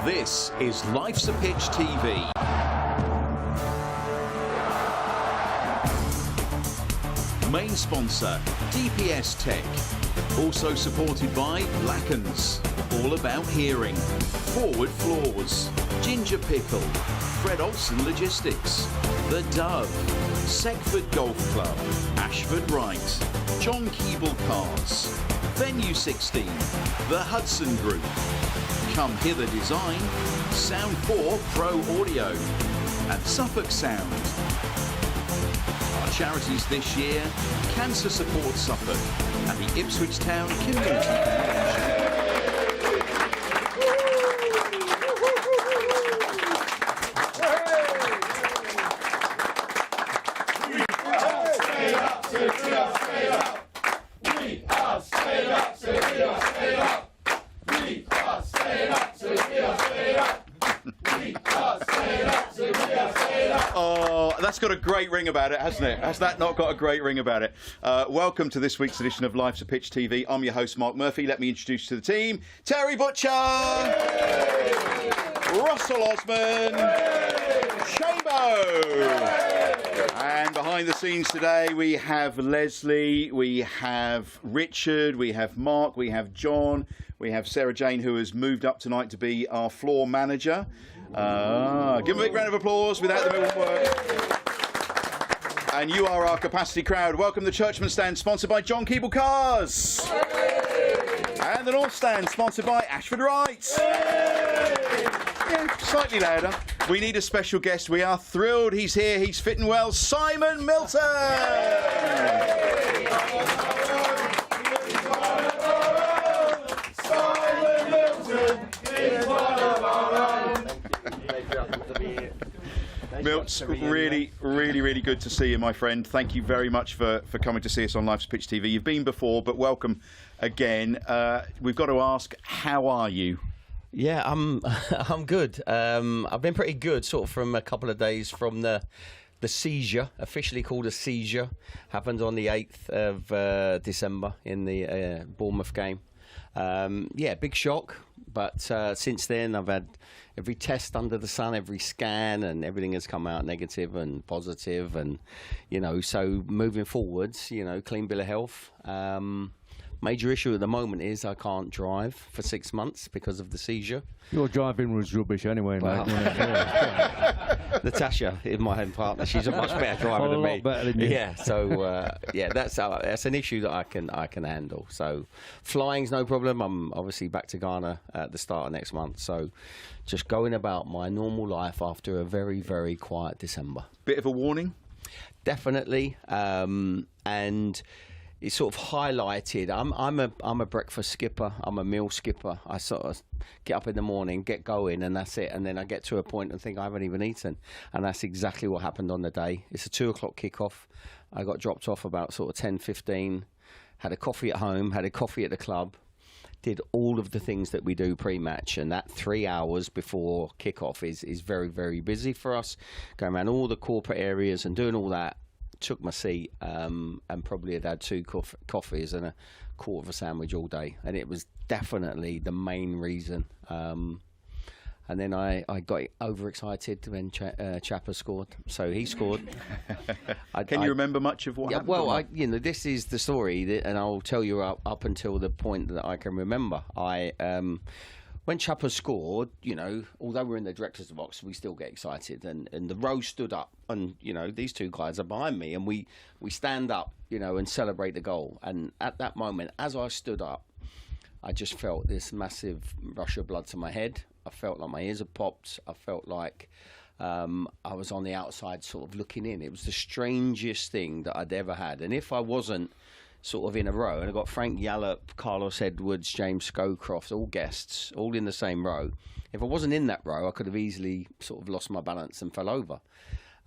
This is Life's a Pitch TV. Main sponsor, DPS Tech. Also supported by Lackens, all about hearing. Forward Floors, Ginger Pickle, Fred Olsen Logistics, The Dove, Seckford Golf Club, Ashford Wright, John Keeble Cars, Venue 16, The Hudson Group, Come Hither Design, Sound 4 Pro Audio, and Suffolk Sound. Our charities this year, Cancer Support Suffolk and the Ipswich Town Community Foundation. That's got a great ring about it, hasn't it? Has that not got a great ring about it? Welcome to this week's edition of Life's a Pitch TV. I'm your host, Mark Murphy. Let me introduce you to the team. Terry Butcher! Yay! Russell Osman! Yay! Chambo! And behind the scenes today, we have Leslie, we have Richard, we have Mark, we have John, we have Sarah Jane, who has moved up tonight to be our floor manager. Give them a big round of applause. Without them, it wouldn't work. And you are our capacity crowd. Welcome the Churchman Stand, sponsored by John Keeble Cars. And the North Stand, sponsored by Ashford Wright. Yeah, slightly louder. We need a special guest. We are thrilled he's here. He's fitting well. Simon Milton. Milts, really good to see you, my friend. Thank you very much for coming to see us on Life's Pitch TV. You've been before, but welcome again. We've got to ask, how are you? Yeah, I'm good. I've been pretty good, sort of from a couple of days from the seizure, officially called a seizure, happened on the 8th of December in the Bournemouth game. Yeah, big shock. But since then, I've had every test under the sun, every scan, and everything has come out negative and positive. And, so moving forwards, clean bill of health. Major issue at the moment is I can't drive for 6 months because of the seizure. Your driving was rubbish anyway, well, mate. Natasha is my home partner. She's a much better driver than me. Better than you. Yeah, so that's an issue that I can handle. So flying's no problem. I'm obviously back to Ghana at the start of next month. So just going about my normal life after a very, very quiet December. Bit of a warning? Definitely, and it's sort of highlighted. I'm a breakfast skipper. I'm a meal skipper. I sort of get up in the morning, get going, and that's it. And then I get to a point and think I haven't even eaten. And that's exactly what happened on the day. It's a 2 o'clock kickoff. I got dropped off about sort of 10:15. Had a coffee at home. Had a coffee at the club. Did all of the things that we do pre-match, and that 3 hours before kickoff is very, very busy for us. Going around all the corporate areas and doing all that. Took my seat and probably had 2 coffees and a quarter of a sandwich all day, and it was definitely the main reason. And then I got overexcited when Chapper scored, so he scored. Can you remember much of what happened? Well, this is the story, and I'll tell you up until the point that I can remember. When Chapper scored, although we're in the director's box, we still get excited. And the row stood up, and, these 2 guys are behind me, and we stand up, and celebrate the goal. And at that moment, as I stood up, I just felt this massive rush of blood to my head. I felt like my ears had popped. I felt like I was on the outside sort of looking in. It was the strangest thing that I'd ever had. And if I wasn't sort of in a row, and I got Frank Yallop, Carlos Edwards, James Scowcroft, all guests, all in the same row. If I wasn't in that row, I could have easily sort of lost my balance and fell over.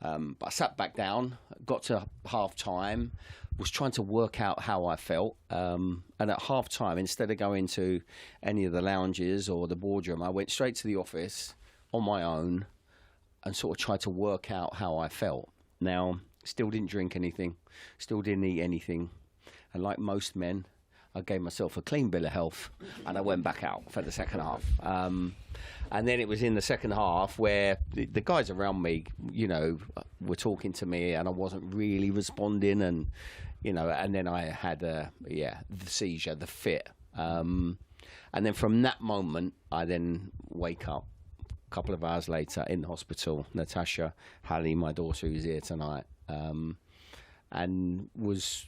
But I sat back down, got to half-time, was trying to work out how I felt. And at half-time, instead of going to any of the lounges or the boardroom, I went straight to the office on my own and sort of tried to work out how I felt. Now, still didn't drink anything, still didn't eat anything. And like most men, I gave myself a clean bill of health, and I went back out for the second half. And then it was in the second half where the guys around me, you know, were talking to me, and I wasn't really responding, and you know, and then I had the seizure, the fit, and then from that moment, I then wake up a couple of hours later in the hospital. Natasha, Hallie, my daughter, who's here tonight, and was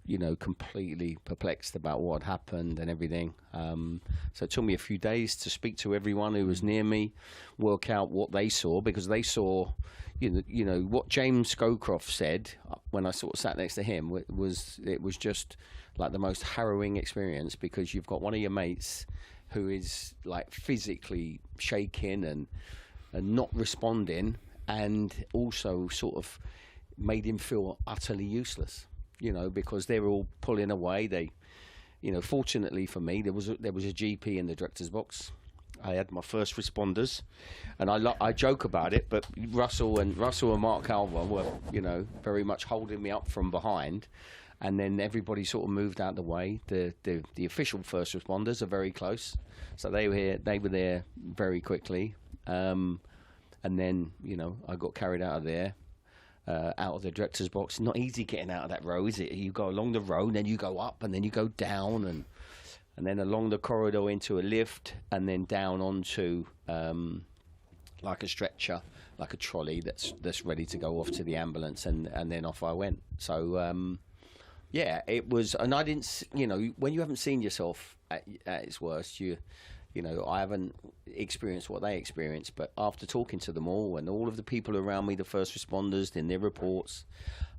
you know, completely perplexed about what had happened and everything. So it took me a few days to speak to everyone who was near me, work out what they saw, because they saw, you know what James Scowcroft said when I sort of sat next to him it was just like the most harrowing experience, because you've got one of your mates who is like physically shaking and not responding, and also sort of made him feel utterly useless. You know, because they were all pulling away. They, you know, fortunately for me, there was a GP in the director's box. I had my first responders, and I joke about it, but Russell and Mark Calver were, you know, very much holding me up from behind, and then everybody sort of moved out the way. The official first responders are very close, so they were there very quickly, and then, you know, I got carried out of there. Out of the director's box. Not easy getting out of that row, is it? You go along the row, and then you go up, and then you go down, and then along the corridor into a lift, and then down onto like a stretcher, like a trolley that's ready to go off to the ambulance, and then off I went. So yeah, it was, and I didn't, you know, when you haven't seen yourself at its worst, you know, I haven't experienced what they experienced, but after talking to them all and all of the people around me, the first responders, in their reports,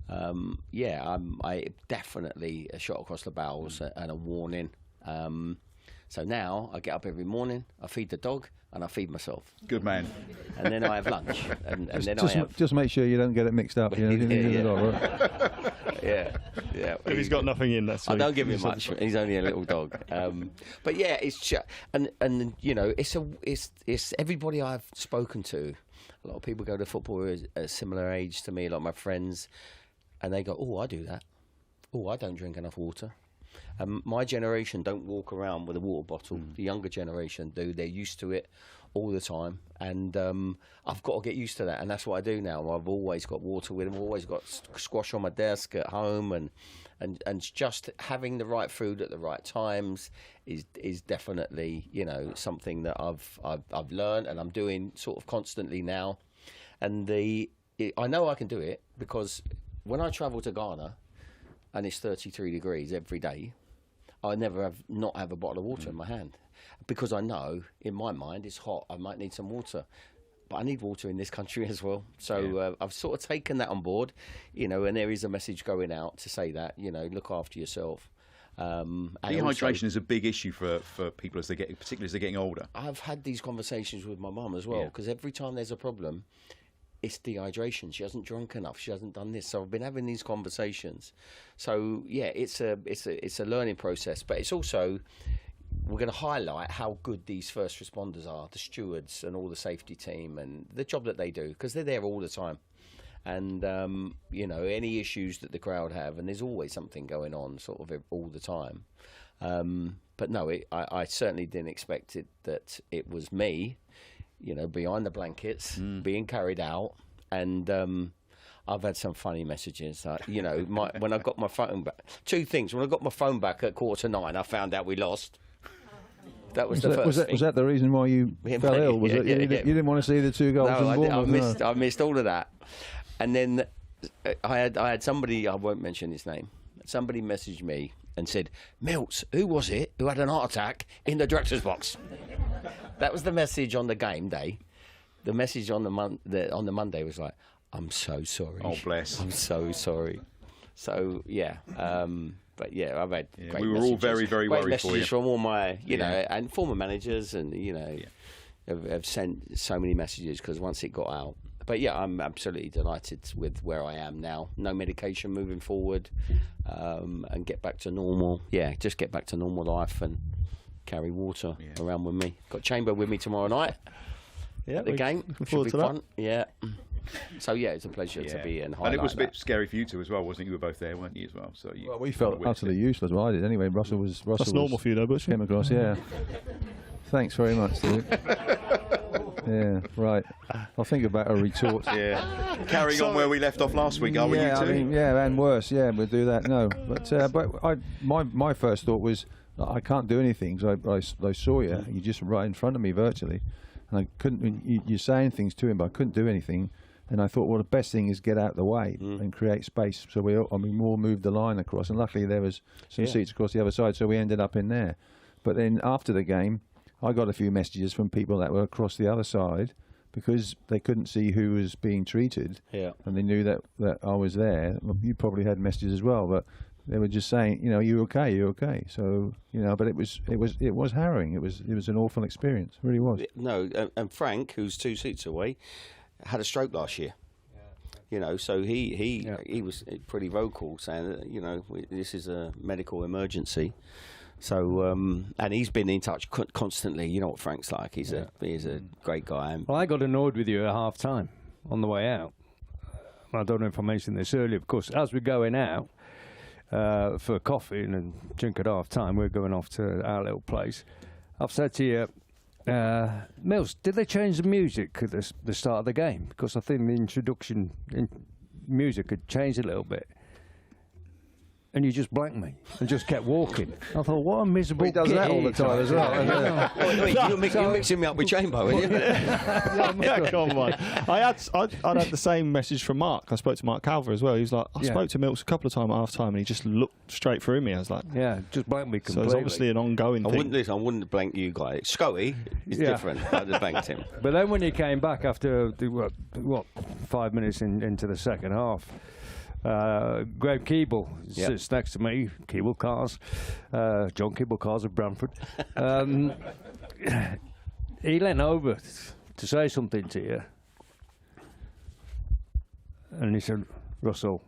I definitely a shot across the bowels and a warning. So now I get up every morning, I feed the dog, and I feed myself. Good man. And then I have lunch, and then just make sure you don't get it mixed up. You know, yeah. If he's got nothing in, that's. I don't give him much. He's only a little dog. But yeah, it's just, and you know, it's everybody I've spoken to. A lot of people go to football who are a similar age to me, like my friends, and they go, "Oh, I do that. Oh, I don't drink enough water." My generation don't walk around with a water bottle. The younger generation do. They're used to it all the time, and I've got to get used to that, and that's what I do now. I've always got water with them. I've always got squash on my desk at home, and just having the right food at the right times is definitely, you know, something that I've learned, and I'm doing sort of constantly now. And I know I can do it, because when I travel to Ghana and it's 33 degrees every day, I never not have a bottle of water in my hand, because I know in my mind it's hot, I might need some water, but I need water in this country as well. So I've sort of taken that on board, you know, and there is a message going out to say that, you know, look after yourself. Dehydration is a big issue for people particularly as they're getting older. I've had these conversations with my mum as well, because every time there's a problem, it's dehydration. She hasn't drunk enough. She hasn't done this. So I've been having these conversations. So yeah, it's a learning process, but it's also, we're going to highlight how good these first responders are, the stewards and all the safety team, and the job that they do, because they're there all the time. And you know, any issues that the crowd have, and there's always something going on sort of all the time. But no, I certainly didn't expect it, that it was me, you know, behind the blankets, being carried out. And I've had some funny messages. You know, when I got my phone back, two things. When I got my phone back at 9:15, I found out we lost. That was the first thing. Was that the reason why you fell ill? Was it? You didn't want to see the 2 goals? No, I missed all of that. And then I had somebody, I won't mention his name, somebody messaged me and said, "Milts, who was it who had an heart attack in the director's box?" That was the message on the game day. The message on the Monday was like, "I'm so sorry. Oh, bless. I'm so sorry." So yeah, but yeah, I've had great we were messages. all very, very great worried messages for you. from all my, you know, and former managers, and you know, have sent so many messages, because once it got out. But yeah, I'm absolutely delighted with where I am now. No medication moving forward, and get back to normal. Yeah, just get back to normal life and carry water around with me. Got Chamber with me tomorrow night. Yeah, the game looking should forward be to fun. that. Yeah. So yeah, it's a pleasure to be in. And it was a bit scary for you two as well, wasn't it? You were both there, weren't you, as well? So well, we felt utterly useless. Well, I did anyway. Russell That's normal for you, though, Butch. Came across, yeah. Thanks very much, Steve. Yeah, right. I'll think about a retort. Yeah. Carrying on where we left off last week, are we, you two? I mean, yeah, and worse. Yeah, we'll do that. No, but my first thought was I can't do anything. So I saw you. You're just right in front of me virtually, and I couldn't. You're saying things to him, but I couldn't do anything. And I thought, well, the best thing is get out of the way and create space. So we all moved the line across, and luckily there was some seats across the other side, so we ended up in there. But then after the game, I got a few messages from people that were across the other side because they couldn't see who was being treated, and they knew that I was there. Well, you probably had messages as well, but they were just saying, you're okay. So but it was harrowing. It was an awful experience. It really was. No, and Frank, who's 2 seats away, had a stroke last year. So he was pretty vocal, saying that this is a medical emergency. So and he's been in touch constantly. You know what Frank's like. He's a great guy. Well, I got annoyed with you at half time on the way out. I don't know if I mentioned this earlier. Of course, as we're going out for coffee and a drink at half time, we're going off to our little place. I've said to you, Mills, did they change the music at the start of the game? Because I think the introduction music had changed a little bit. And you just blanked me and just kept walking. I thought, what a miserable. He does that all the time as well. You're mixing me up with Chamber, aren't you? Yeah, come on. I'd had the same message from Mark. I spoke to Mark Calver as well. He was like, I spoke to Milton a couple of times at half time, and he just looked straight through me. I was like, just blanked me completely. So it's obviously an ongoing thing. I wouldn't blank you guys. Scotty is different. I'd have blanked him. But then when you came back after 5 minutes into the second half. Graham Keeble sits next to me, Keeble Cars, John Keeble Cars of Bramford. He leant over to say something to you, and he said, Russell,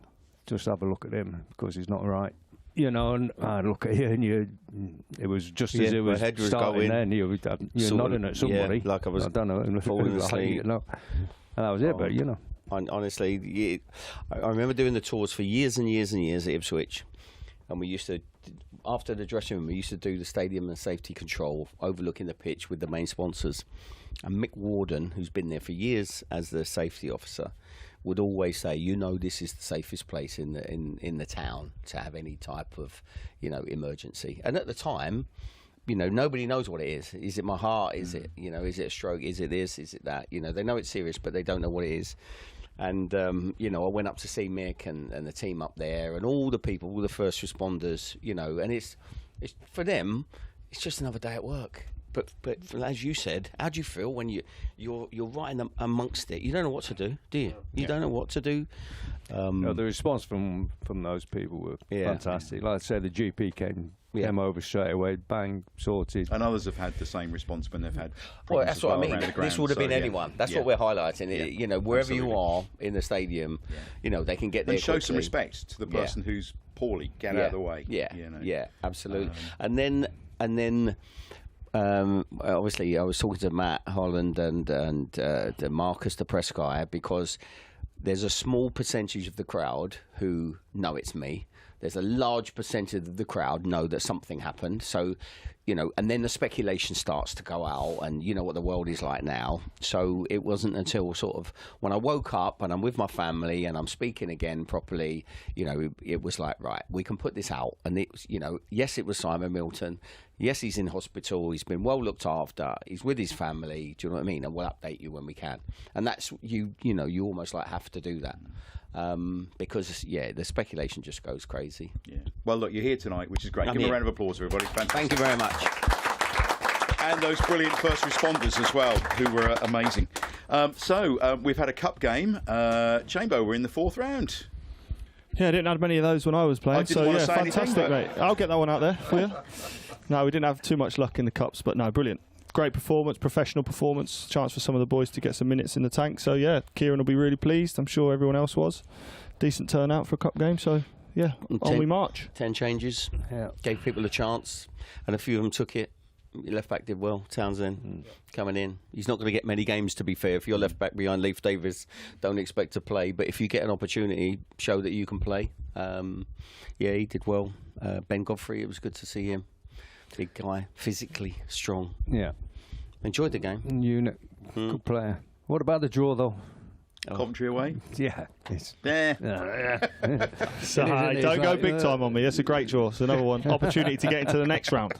just have a look at him because he's not right. And I look at you, and it was just as it was starting then, you're nodding at somebody. Like I was I don't know, falling asleep. And that was it, but Honestly, I remember doing the tours for years and years and years at Ipswich, and we used to, after the dressing room, we used to do the stadium and safety control overlooking the pitch with the main sponsors. And Mick Warden, who's been there for years as the safety officer, would always say, this is the safest place in the town to have any type of emergency. And at the time, nobody knows what it is. Is it my heart? Is it is it a stroke? Is it this? Is it that? They know it's serious, but they don't know what it is. And, I went up to see Mick and the team up there and all the people, all the first responders, and it's for them, it's just another day at work. But as you said, how do you feel when you're right amongst it? You don't know what to do, do you? You don't know what to do. The response from those people were fantastic. Like I said, the GP came over straight away, bang, sorted. And others have had the same response when they've had well, that's what I mean. Ground, this would have been anyone. That's what we're highlighting. Wherever you are in the stadium, they can get there and show quickly. some respect to the person who's poorly. Get out of the way. Yeah, absolutely. And then obviously I was talking to Matt Holland and Marcus, the press guy, because there's a small percentage of the crowd who know it's me. There's a large percentage of the crowd know that something happened. So, and then the speculation starts to go out, and you know what the world is like now. So it wasn't until sort of when I woke up and I'm with my family and I'm speaking again properly, it was like, right, we can put this out. And it was, yes, it was Simon Milton. Yes, he's in hospital. He's been well looked after. He's with his family. Do you know what I mean? And we'll update you when we can. And that's, you almost like have to do that. Because the speculation just goes crazy. Yeah. Well, look, you're here tonight, which is great. Give a round of applause, everybody. Fantastic. Thank you very much. And those brilliant first responders as well, who were amazing. So we've had a cup game. Chambo, we're in the 4th round. Yeah, I didn't have many of those when I was playing. Fantastic, anything, mate. I'll get that one out there for you. No, we didn't have too much luck in the cups, but no, brilliant. Great performance, professional performance, chance for some of the boys to get some minutes in the tank. So, Kieran will be really pleased. I'm sure everyone else was. Decent turnout for a cup game. So, on we march. 10 changes. Yeah. Gave people a chance, and a few of them took it. Your left back did well. Townsend coming in. He's not going to get many games, to be fair. If you're left back behind Leif Davis, don't expect to play. But if you get an opportunity, show that you can play. Yeah, he did well. Ben Godfrey, it was good to see him. Big guy, physically strong. Yeah. Enjoyed the game. Unit, good player. What about the draw, though? Coventry away. Yeah. It's, So, don't go big time on me. That's a great draw. It's another one. Opportunity to get into the next round.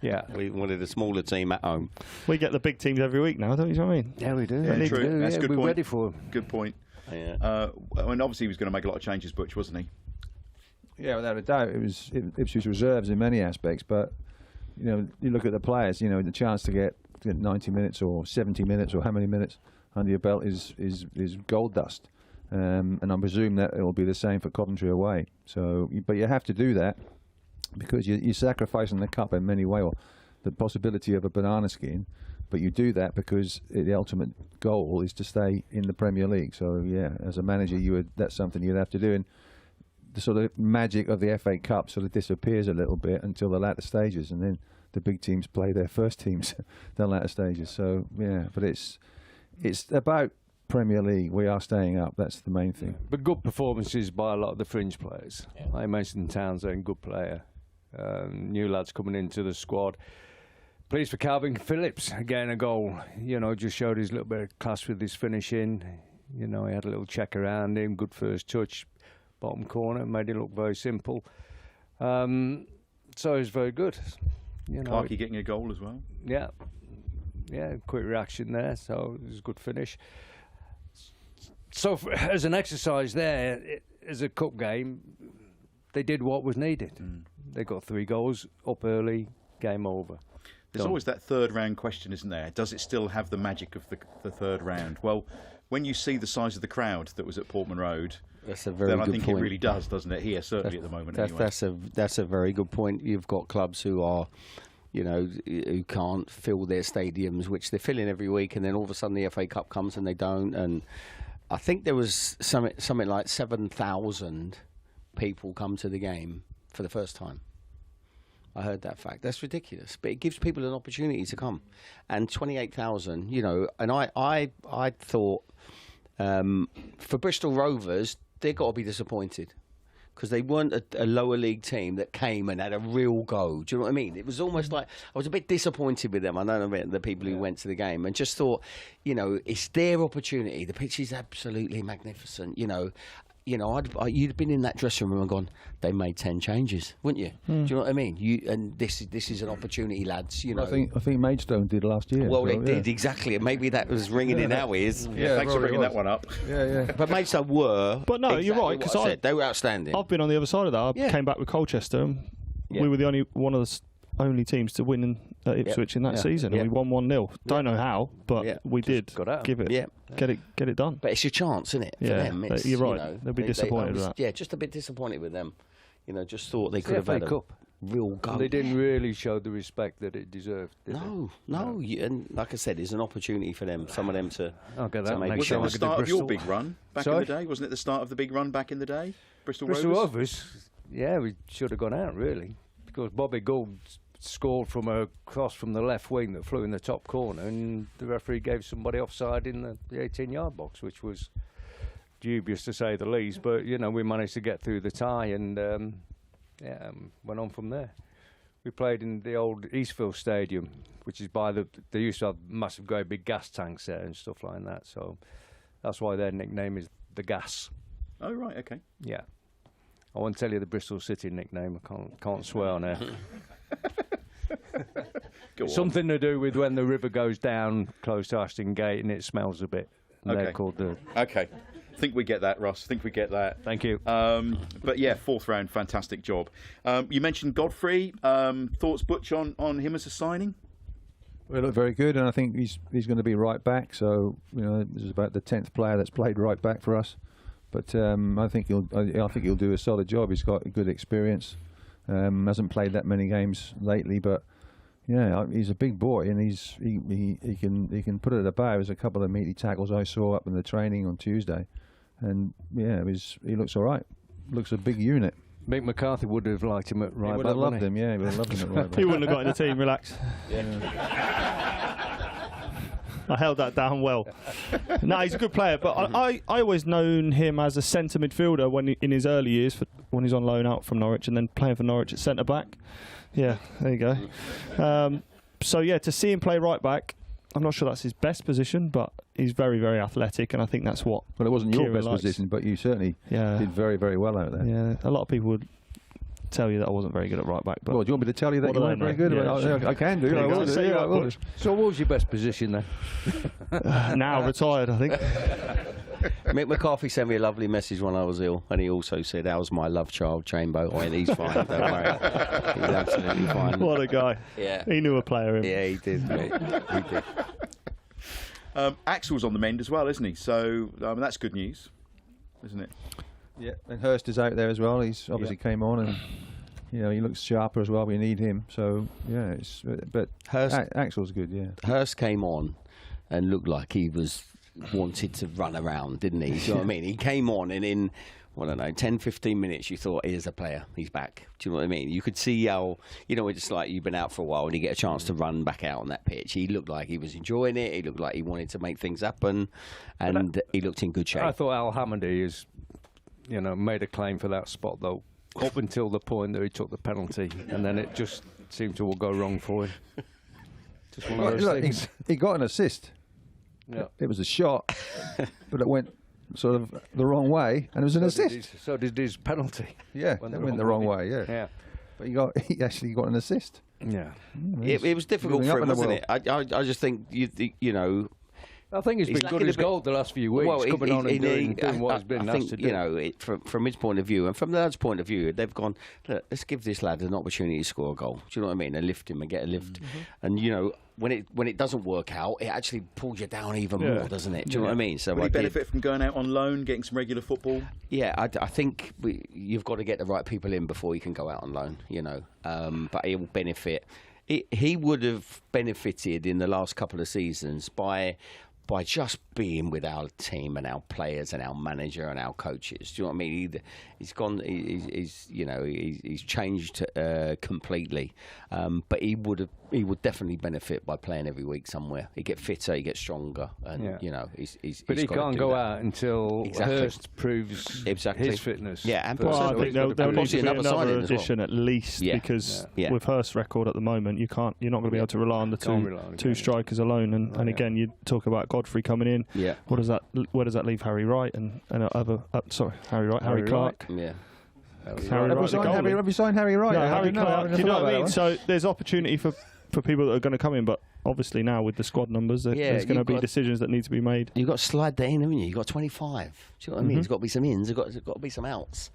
yeah. We wanted a smaller team at home. We get the big teams every week now, don't you know what I mean? Yeah, we do. Yeah, we true. do. That's a good we're point. ready for him. Good point. Yeah. I mean, obviously he was going to make a lot of changes, Butch, wasn't he? Yeah, without a doubt, it was Ipswich reserves in many aspects. But you look at the players. The chance to get 90 minutes or 70 minutes or how many minutes under your belt is gold dust. And I presume that it will be the same for Coventry away. So, but you have to do that because you're sacrificing the cup in many ways, or the possibility of a banana skin. But you do that because the ultimate goal is to stay in the Premier League. So, yeah, as a manager, that's something you'd have to do. And the sort of magic of the FA Cup sort of disappears a little bit until the latter stages, and then the big teams play their first teams the latter stages. So, yeah, but it's about Premier League. We are staying up. That's the main thing. But good performances by a lot of the fringe players. Yeah. I mentioned Townsend, good player. New lads coming into the squad. Pleased for Calvin Phillips getting a goal. Just showed his little bit of class with his finishing. He had a little check around him. Good first touch, bottom corner, made it look very simple. So he was very good. Clarkey getting a goal as well. Yeah, quick reaction there. So it was a good finish. So as an exercise there, as a cup game, they did what was needed. They got 3 goals up early, game over. There's always that third round question, isn't there? Does it still have the magic of the third round? Well, when you see the size of the crowd that was at Portman Road, that's a very then good I think point. it really does, doesn't it? Here, certainly at the moment. Anyway. That's a very good point. You've got clubs who are, who can't fill their stadiums, which they're filling every week, and then all of a sudden the FA Cup comes and they don't. And I think there was something like 7,000 people come to the game for the first time. I heard that fact. That's ridiculous, but it gives people an opportunity to come. And 28,000, and I thought for Bristol Rovers, they've got to be disappointed because they weren't a lower league team that came and had a real go. Do you know what I mean? It was almost like I was a bit disappointed with them. I know the people who went to the game and just thought, it's their opportunity. The pitch is absolutely magnificent. You'd been in that dressing room and gone, they made 10 changes, wouldn't you? Do you know what I mean? And this is an opportunity, lads. I think Maidstone did last year. Well, they did, exactly. And maybe that was ringing in our ears. Yeah, thanks for bringing that one up. Yeah. But Maidstone were. But no, you're right, because they were outstanding. I've been on the other side of that. I came back with Colchester. And we were the only only teams to win at Ipswich in that season, and we won 1-0. Don't know how, but we did give it. Get it done. But it's your chance, isn't it? For them. It's, you're right. They'll be disappointed with that. Yeah, just a bit disappointed with them. Just thought they could have had a real go. They didn't really show the respect that it deserved. No. And like I said, it's an opportunity for them. Some of them to. Was it the start of your big run back in the day? Wasn't it the start of the big run back in the day? Bristol Rovers. Yeah, we should have gone out really because Bobby Gould scored from a cross from the left wing that flew in the top corner, and the referee gave somebody offside in the 18-yard box, which was dubious to say the least. But we managed to get through the tie and went on from there. We played in the old Eastville Stadium, which is by they used to have massive, great big gas tanks there and stuff like that. So that's why their nickname is the Gas. Oh right, okay. Yeah, I won't tell you the Bristol City nickname. I can't swear on air. Something to do with when the river goes down close to Ashton Gate and it smells a bit. Okay. They're called the. Okay. Think we get that, Ross. Think we get that. Thank you. But yeah, 4th round, fantastic job. You mentioned Godfrey. Thoughts, Butch, on him as a signing? Well, look very good, and I think he's going to be right back. So this is about the 10th player that's played right back for us. But I think he'll do a solid job. He's got a good experience. Hasn't played that many games lately, but yeah, he's a big boy, and he can put it about. There's a couple of meaty tackles I saw up in the training on Tuesday, and yeah, he looks all right. Looks a big unit. Mick McCarthy would have liked him at right He would back. have loved wouldn't him, yeah. He would have loved him at right back. He wouldn't have got in the team, relax. I held that down well. No, he's a good player, but I always known him as a centre midfielder when in his early years, when he's on loan out from Norwich and then playing for Norwich at centre back. Yeah, there you go. So yeah, to see him play right back, I'm not sure that's his best position, but he's very, very athletic, and I think that's what. Well, it wasn't your Kieran best likes. position, but you certainly did very, very well out there. Yeah, a lot of people would tell you that I wasn't very good at right back. But Well, do you want me to tell you that What you do weren't they very know? good? Yeah, Well, sure. I can do. Yeah, I will I'll do, say yeah, that, I will do. Bush. So what was your best position then? now retired, I think. Mick McCarthy sent me a lovely message when I was ill, and he also said, "How's my love child, Chambo?" Oh, and he's fine. Don't worry, he's absolutely fine. What a guy. Yeah. He knew a player. Him. Yeah, he did, mate. He did. Axel's on the mend as well, isn't he? So that's good news, isn't it? Yeah, and Hurst is out there as well. He's obviously came on, and he looks sharper as well. We need him. So yeah, but Hurst- Axel's good. Yeah. Hurst came on and looked like he wanted to run around, didn't he? Do you know what I mean? He came on and in, well, I don't know, 10, 15 minutes, you thought, here's a player, he's back. Do you know what I mean? You could see how, it's like you've been out for a while and you get a chance to run back out on that pitch. He looked like he was enjoying it. He looked like he wanted to make things happen, and he looked in good shape. I thought Al Hamady has, made a claim for that spot though, up until the point that he took the penalty, and then it just seemed to all go wrong for him. Just one of those things. He got an assist. Yeah. It was a shot, but it went sort of the wrong way, and it was an assist. So did his penalty. Yeah, Went it the went the wrong wrong way. way. Yeah. Yeah. But he actually got an assist. Yeah. It was difficult moving for up him, in the wasn't it? I just think, I think he's been lacking good a as bit- gold the last few weeks, coming on and doing what he's been I asked think, to do. from his point of view and from the lad's point of view, they've gone, look, let's give this lad an opportunity to score a goal. Do you know what I mean? And lift him and get a lift. And, when it doesn't work out, it actually pulls you down even more, doesn't it? Do you know what I mean? So Will he benefit from going out on loan, getting some regular football? Yeah, I think you've got to get the right people in before you can go out on loan, but he will benefit. He would have benefited in the last couple of seasons by just being with our team and our players and our manager and our coaches. Do you know what I mean? He's gone. He's changed completely. But he would definitely benefit by playing every week somewhere. He get fitter, he gets stronger, and he's. But he's he got to can't do go that. out until Hurst proves Exactly. his fitness. Yeah, and Well, I possibly- think there'll need to possibly be another another signing as well. addition at least, Yeah. because Yeah. with Hurst's record at the moment, you're not going to be able to rely on the Can't rely on two him. strikers alone. And again, you talk about Godfrey coming in. Yeah. Where does that leave Harry Wright and Harry Clark? Yeah. Harry Wright, the goalie. Have you signed Harry Wright? No, I Harry didn't know. Clark. I Do you know what I mean? forgot So there's opportunity for people that are going to come in, but obviously now with the squad numbers, there's going to you've be got- decisions that need to be made. You've got to slide that in, haven't you? You've got 25. Do you know what I mean? There's got to be some ins, there's got to be some outs.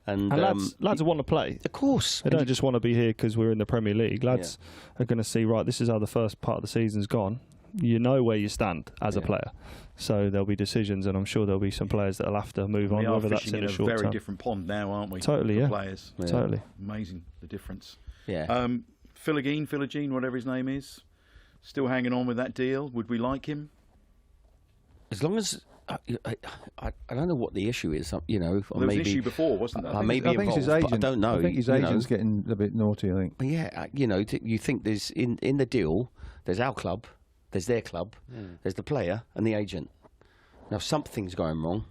And lads want to play. of course. They don't just want to be here because we're in the Premier League. Lads are going to see, right, this is how the first part of the season's gone. You know where you stand as a player. So there'll be decisions, and I'm sure there'll be some players that'll have to move on, We are whether that's fishing in in a a short very term. different pond now, aren't we? Totally, for yeah. Players. Totally. Amazing, the difference. Yeah. Philogene, whatever his name is, still hanging on with that deal. Would we like him? As long as I don't know what the issue is, or There was maybe an issue before, wasn't there? I may be I think it's his involved, agent. but I don't know. I think his you know. agent's getting a bit naughty. I think. But yeah, you think there's in the deal, there's our club, there's their club, there's the player and the agent. Now something's going wrong,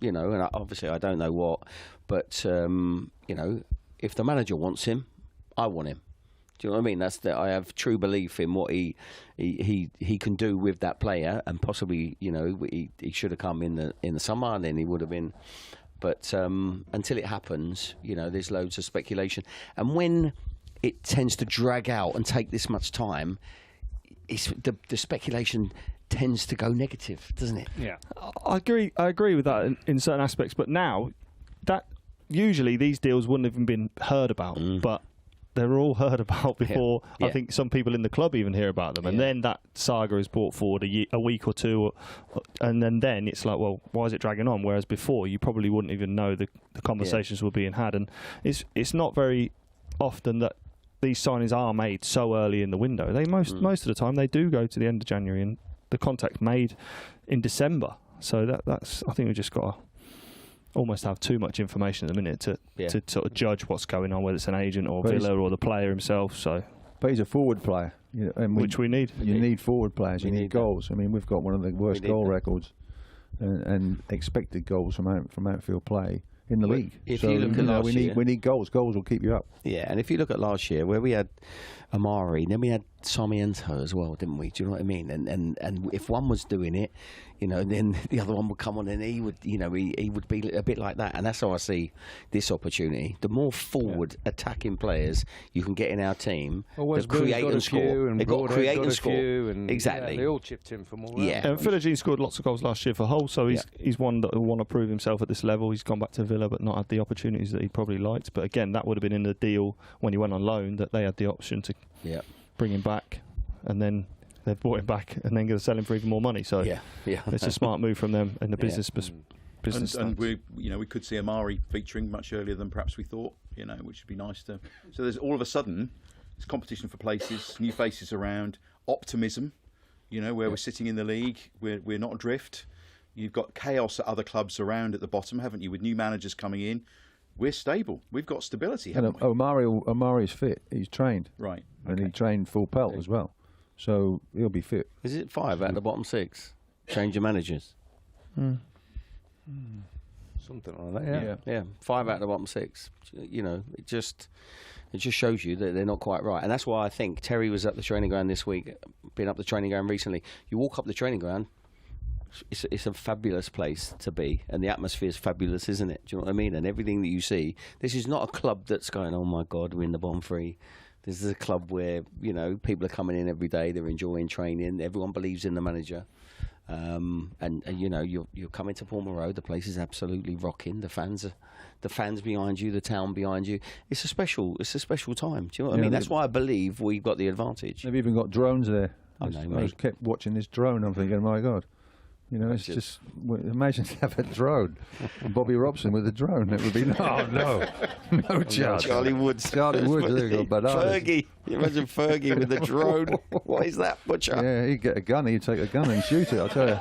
and obviously I don't know what, but if the manager wants him, I want him. Do you know what I mean? I have true belief in what he can do with that player, and possibly he should have come in the summer, and then he would have been. But until it happens, there's loads of speculation, and when it tends to drag out and take this much time, it's the speculation tends to go negative, doesn't it? Yeah. I agree with that in certain aspects, but now that usually these deals wouldn't have even been heard about, but they're all heard about before. Yeah. I think some people in the club even hear about them, and then that saga is brought forward a week or two, and then it's like, well, why is it dragging on? Whereas before, you probably wouldn't even know the conversations were being had, and it's not very often that these signings are made so early in the window. They most of the time they do go to the end of January, and the contact's made in December. So that's I think we just got to almost have too much information at the minute to sort of judge what's going on, whether it's an agent or But Villa or the player himself. So, but he's a forward player, you know, and which we need. You need forward players. You We need need goals. I mean, we've got one of the worst need goal them. records and expected goals from outfield play in the Well, league. if So, you look at know, last year- we need goals. Goals will keep you up. Yeah, and if you look at last year, where we had Amari, then we had Sarmiento as well, didn't we? Do you know what I mean? And if one was doing it, you know, then the other one would come on and he would, you know, he would be a bit like that. And that's how I see this opportunity. The more forward attacking players you can get in our team, West that create got and a few, score. and They've got to Broadhead create got and a score. few, and Exactly. they all chipped in from all around. Yeah. And Philogene scored lots of goals last year for Hull, so he's one that will want to prove himself at this level. He's gone back to Villa, but not had the opportunities that he probably liked. But again, that would have been in the deal when he went on loan, that they had the option to bring him back, and then they've brought him back and then going to sell him for even more money. So it's a smart move from them in the business. Business and stance. we could see Amari featuring much earlier than perhaps we thought, you know, which would be nice to. So there's all of a sudden there's competition for places, new faces around, optimism, you know, where we're sitting in the league, we're not adrift. You've got chaos at other clubs around at the bottom, haven't you? With new managers coming in, we're stable. We've got stability, haven't we? Omari's fit. He's trained, Right, and he trained full pelt as well, so he'll be fit. Is it 5 out of the bottom 6? Change your managers. Something like that, yeah. Yeah, 5 out of the bottom 6. You know, it just shows you that they're not quite right, and that's why I think Terry was at the training ground this week. Been up the training ground recently. You walk up the training ground, it's a fabulous place to be, and the atmosphere is fabulous, isn't it? Do you know what I mean? And everything that you see, this is not a club that's going, oh my God, we're in the bottom 3. This is a club where, you know, people are coming in every day, they're enjoying training, everyone believes in the manager. And you know, you're coming to Palmer Road, the place is absolutely rocking. The fans behind you, the town behind you. It's a special time. Do you know what I mean? That's why I believe we've got the advantage. They've even got drones there. I know, I mate. kept watching this drone. I'm thinking, my God, you know, it's just imagine to have a drone. Bobby Robson with a drone. It would be no chance. Charlie Woods. Charlie Woods. There you go. Fergie. You imagine Fergie with the drone. What is that, Butcher? Yeah, he'd get a gun. He'd take a gun and shoot it. I'll tell you.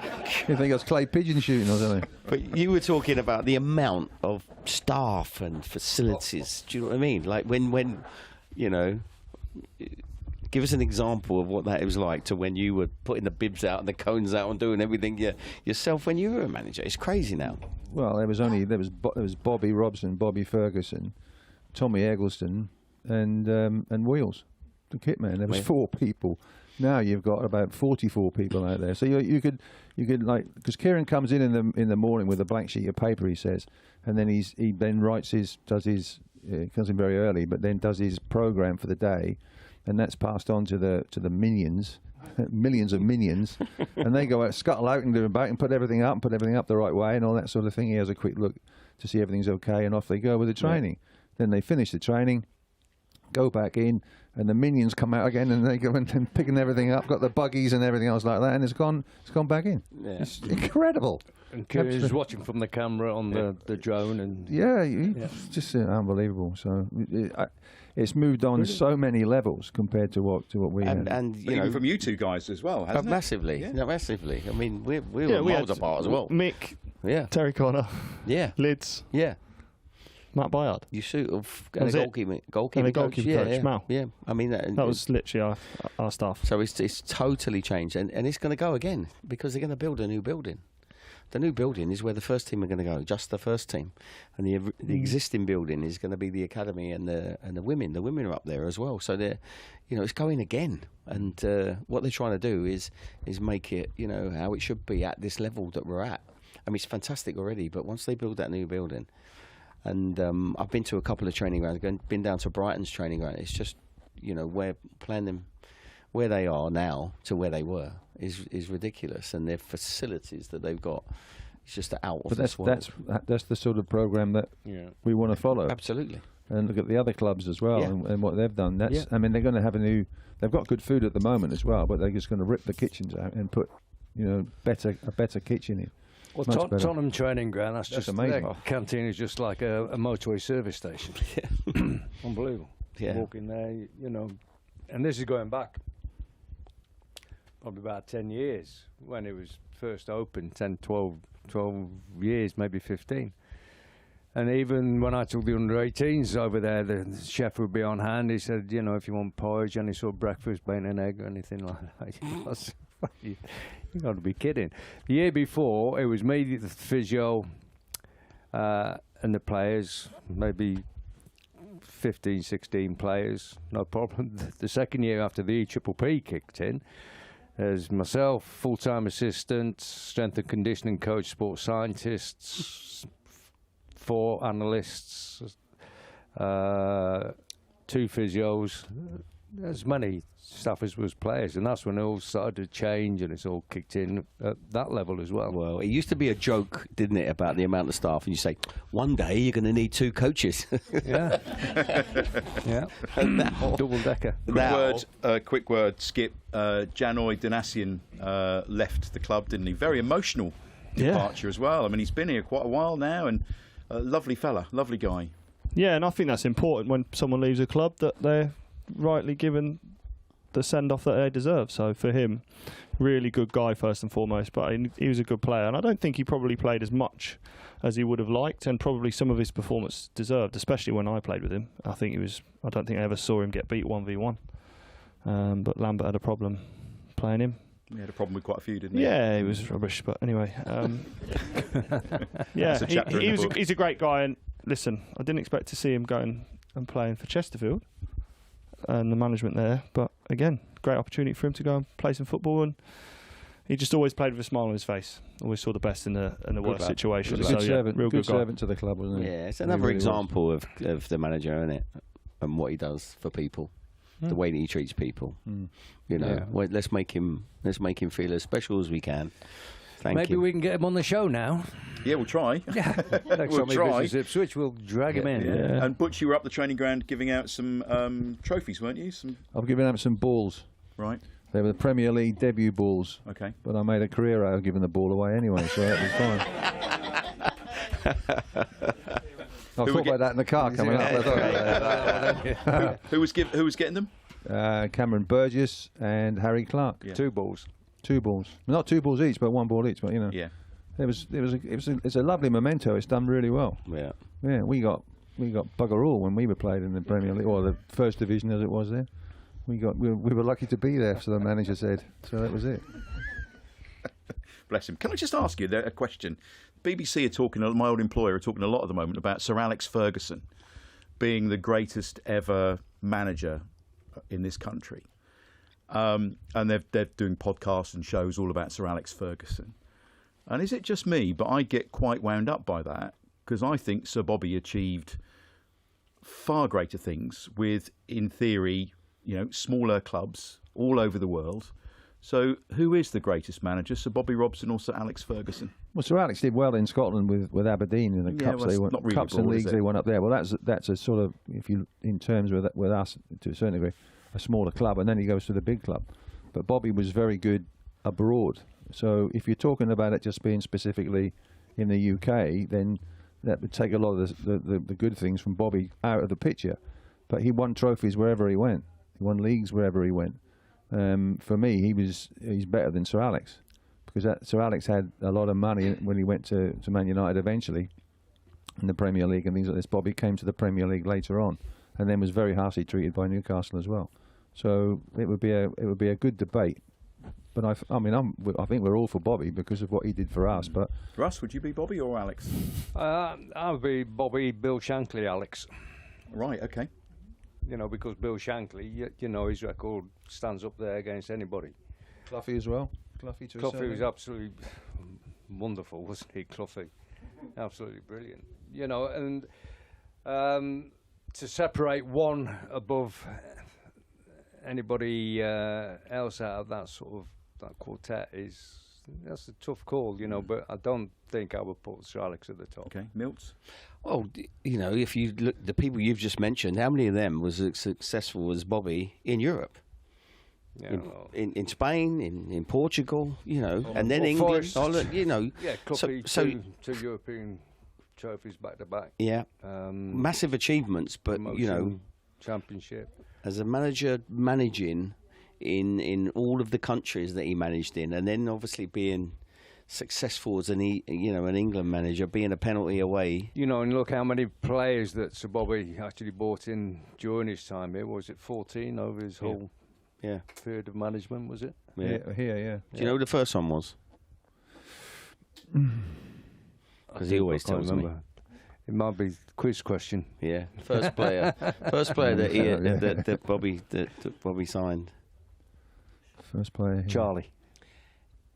You think that's clay pigeon shooting or something? But you were talking about the amount of staff and facilities. Do you know what I mean? Like when you know, give us an example of what that was like to when you were putting the bibs out and the cones out and doing everything yourself when you were a manager. It's crazy now. Well, there was Bobby Robson, Bobby Ferguson, Tommy Eggleston, and Wheels, the kit man. There was 4 people. Now you've got about 44 people out there. So you could like, because Kieran comes in the morning with a blank sheet of paper, he says, and then he then comes in very early, but then does his program for the day, and that's passed on to the minions, millions of minions, and they go out, scuttle out and do it back and put everything up the right way and all that sort of thing. He has a quick look to see everything's okay, and off they go with the training. Then they finish the training, go back in, and the minions come out again, and they go and picking everything up, got the buggies and everything else like that, and it's gone back in. Yeah. It's incredible. And Kieran's watching from the camera on the drone, and It's just unbelievable. So it's moved on so many levels compared to what we had. And But you even know, from you two guys as well, hasn't it? massively. Yeah. No, massively. I mean, we were miles apart as well. Mick, Yeah. Terry Connor, Yeah. Lids, Yeah. Matt Byard. You sort of That was a it. goalkeeper And a goalkeeper coach, yeah. Mal. Yeah. I mean, That was literally our stuff. so it's totally changed, and it's going to go again because they're going to build a new building. The new building is where the first team are going to go, just the first team, and the existing building is going to be the academy and the women. The women are up there as well, so they're, you know, it's going again. And what they're trying to do is make it, you know, how it should be at this level that we're at. I mean, it's fantastic already, but once they build that new building, and I've been to a couple of training grounds, been down to Brighton's training ground. It's just, you know, where they are now to where they were is ridiculous, and their facilities that they've got, it's just out of this world. That's the sort of program that we want to follow. Absolutely. And look at the other clubs as well, Yeah. and what they've done. I mean, they're going to have they've got good food at the moment as well, but they're just going to rip the kitchens out and put, you know, a better kitchen in. well, Much better. Tottenham training ground. That's just amazing. Their canteen is just like a motorway service station. Unbelievable. Yeah. Walk in there, you know, and this is going back probably about 10 years when it was first opened, 10, 12 years, maybe 15. And even when I took the under-18s over there, the chef would be on hand. He said, you know, if you want porridge, any sort of breakfast, bacon and egg or anything like that. You got to be kidding. The year before, it was me, the physio, and the players, maybe 15, 16 players, no problem. The second year after the EPP kicked in, there's myself, full-time assistant, strength and conditioning coach, sports scientists, 4 analysts, 2 physios, as many staff as was players, and that's when it all started to change and it's all kicked in at that level as well. Well, it used to be a joke, didn't it, about the amount of staff, and you say, one day you're going to need 2 coaches. Yeah. Yeah. Double decker. Quick word, Skip. Janoy Danassian left the club, didn't he? Very emotional departure as well. I mean, he's been here quite a while now, and lovely fella, lovely guy. Yeah, and I think that's important when someone leaves a club, that they're rightly given the send-off that they deserve. So for him, really good guy first and foremost, but he was a good player, and I don't think he probably played as much as he would have liked, and probably some of his performance deserved, especially when I played with him. I don't think I ever saw him get beat 1v1, but Lambert had a problem playing him. He had a problem with quite a few, didn't he? Yeah, he was rubbish, but anyway. Yeah, he's a great guy, and listen, I didn't expect to see him going and playing for Chesterfield and the management there, but again, great opportunity for him to go and play some football, and he just always played with a smile on his face. Always saw the best in the worst situations. Good servant, real good guy. servant to the club, wasn't he? Yeah, it's another example of the manager, isn't it, and what he does for people, the way that he treats people. You know, well, let's make him feel as special as we can. Maybe we can get him on the show now. Yeah, we'll try. Yeah, next We'll time try. he visits Ipswich, we'll drag him in. Yeah. And Butch, you were up the training ground giving out some trophies, weren't you? I've given out some balls. Right. They were the Premier League debut balls. Okay. But I made a career out of giving the ball away anyway, so that was fine. I'll talk about that in the car coming up. Who was getting them? Cameron Burgess and Harry Clark. Yeah. 2 balls. 2 balls. Not 2 balls each, but 1 ball each. But you know, Yeah. it's a lovely memento. It's done really well. Yeah. Yeah, we got bugger all when we were played in the Premier League, or the First Division as it was then. We were lucky to be there, so the manager said. So that was it. Bless him. Can I just ask you a question? BBC are talking. My old employer are talking a lot at the moment about Sir Alex Ferguson being the greatest ever manager in this country. And they're doing podcasts and shows all about Sir Alex Ferguson. And is it just me, but I get quite wound up by that, because I think Sir Bobby achieved far greater things with, in theory, smaller clubs all over the world. So who is the greatest manager, Sir Bobby Robson or Sir Alex Ferguson? Well, Sir Alex did well in Scotland with Aberdeen in the cups. Well, They won not really cups abroad, and is leagues. it? They won up there. Well, that's a sort of, if you in terms with us to a certain degree, a smaller club, and then he goes to the big club. But Bobby was very good abroad. So if you're talking about it just being specifically in the UK, then that would take a lot of the good things from Bobby out of the picture. But he won trophies wherever he went. He won leagues wherever he went. For me, he's better than Sir Alex, because Sir Alex had a lot of money when he went to Man United eventually in the Premier League and things like this. Bobby came to the Premier League later on, and then was very harshly treated by Newcastle as well. So it would be a good debate. But I think we're all for Bobby because of what he did for us. But Russ, would you be Bobby or Alex? I would be Bobby, Bill Shankly, Alex. Right. Okay. Because Bill Shankly, his record stands up there against anybody. Cloughie as well. Cloughie was absolutely wonderful, wasn't he? Cloughie, absolutely brilliant. And to separate one above anybody else out of that sort of that quartet that's a tough call, But I don't think I would put Sir Alex at the top. Okay, Milts. Well, if you look, the people you've just mentioned, how many of them was as successful as Bobby in Europe? Yeah, in Spain, in Portugal, and then England. Yeah, Cloughie, two European trophies back to back. Yeah, massive achievements, but promotion, championship. As a manager, managing in all of the countries that he managed in, and then obviously being successful as an England manager, being a penalty away. You know, and look how many players that Sir Bobby actually brought in during his time here. Was it 14 over his whole period of management, was it? Yeah. Do you know who the first one was? Because he always tells me. It might be a quiz question. Yeah, first player that Bobby signed. First player. Charlie.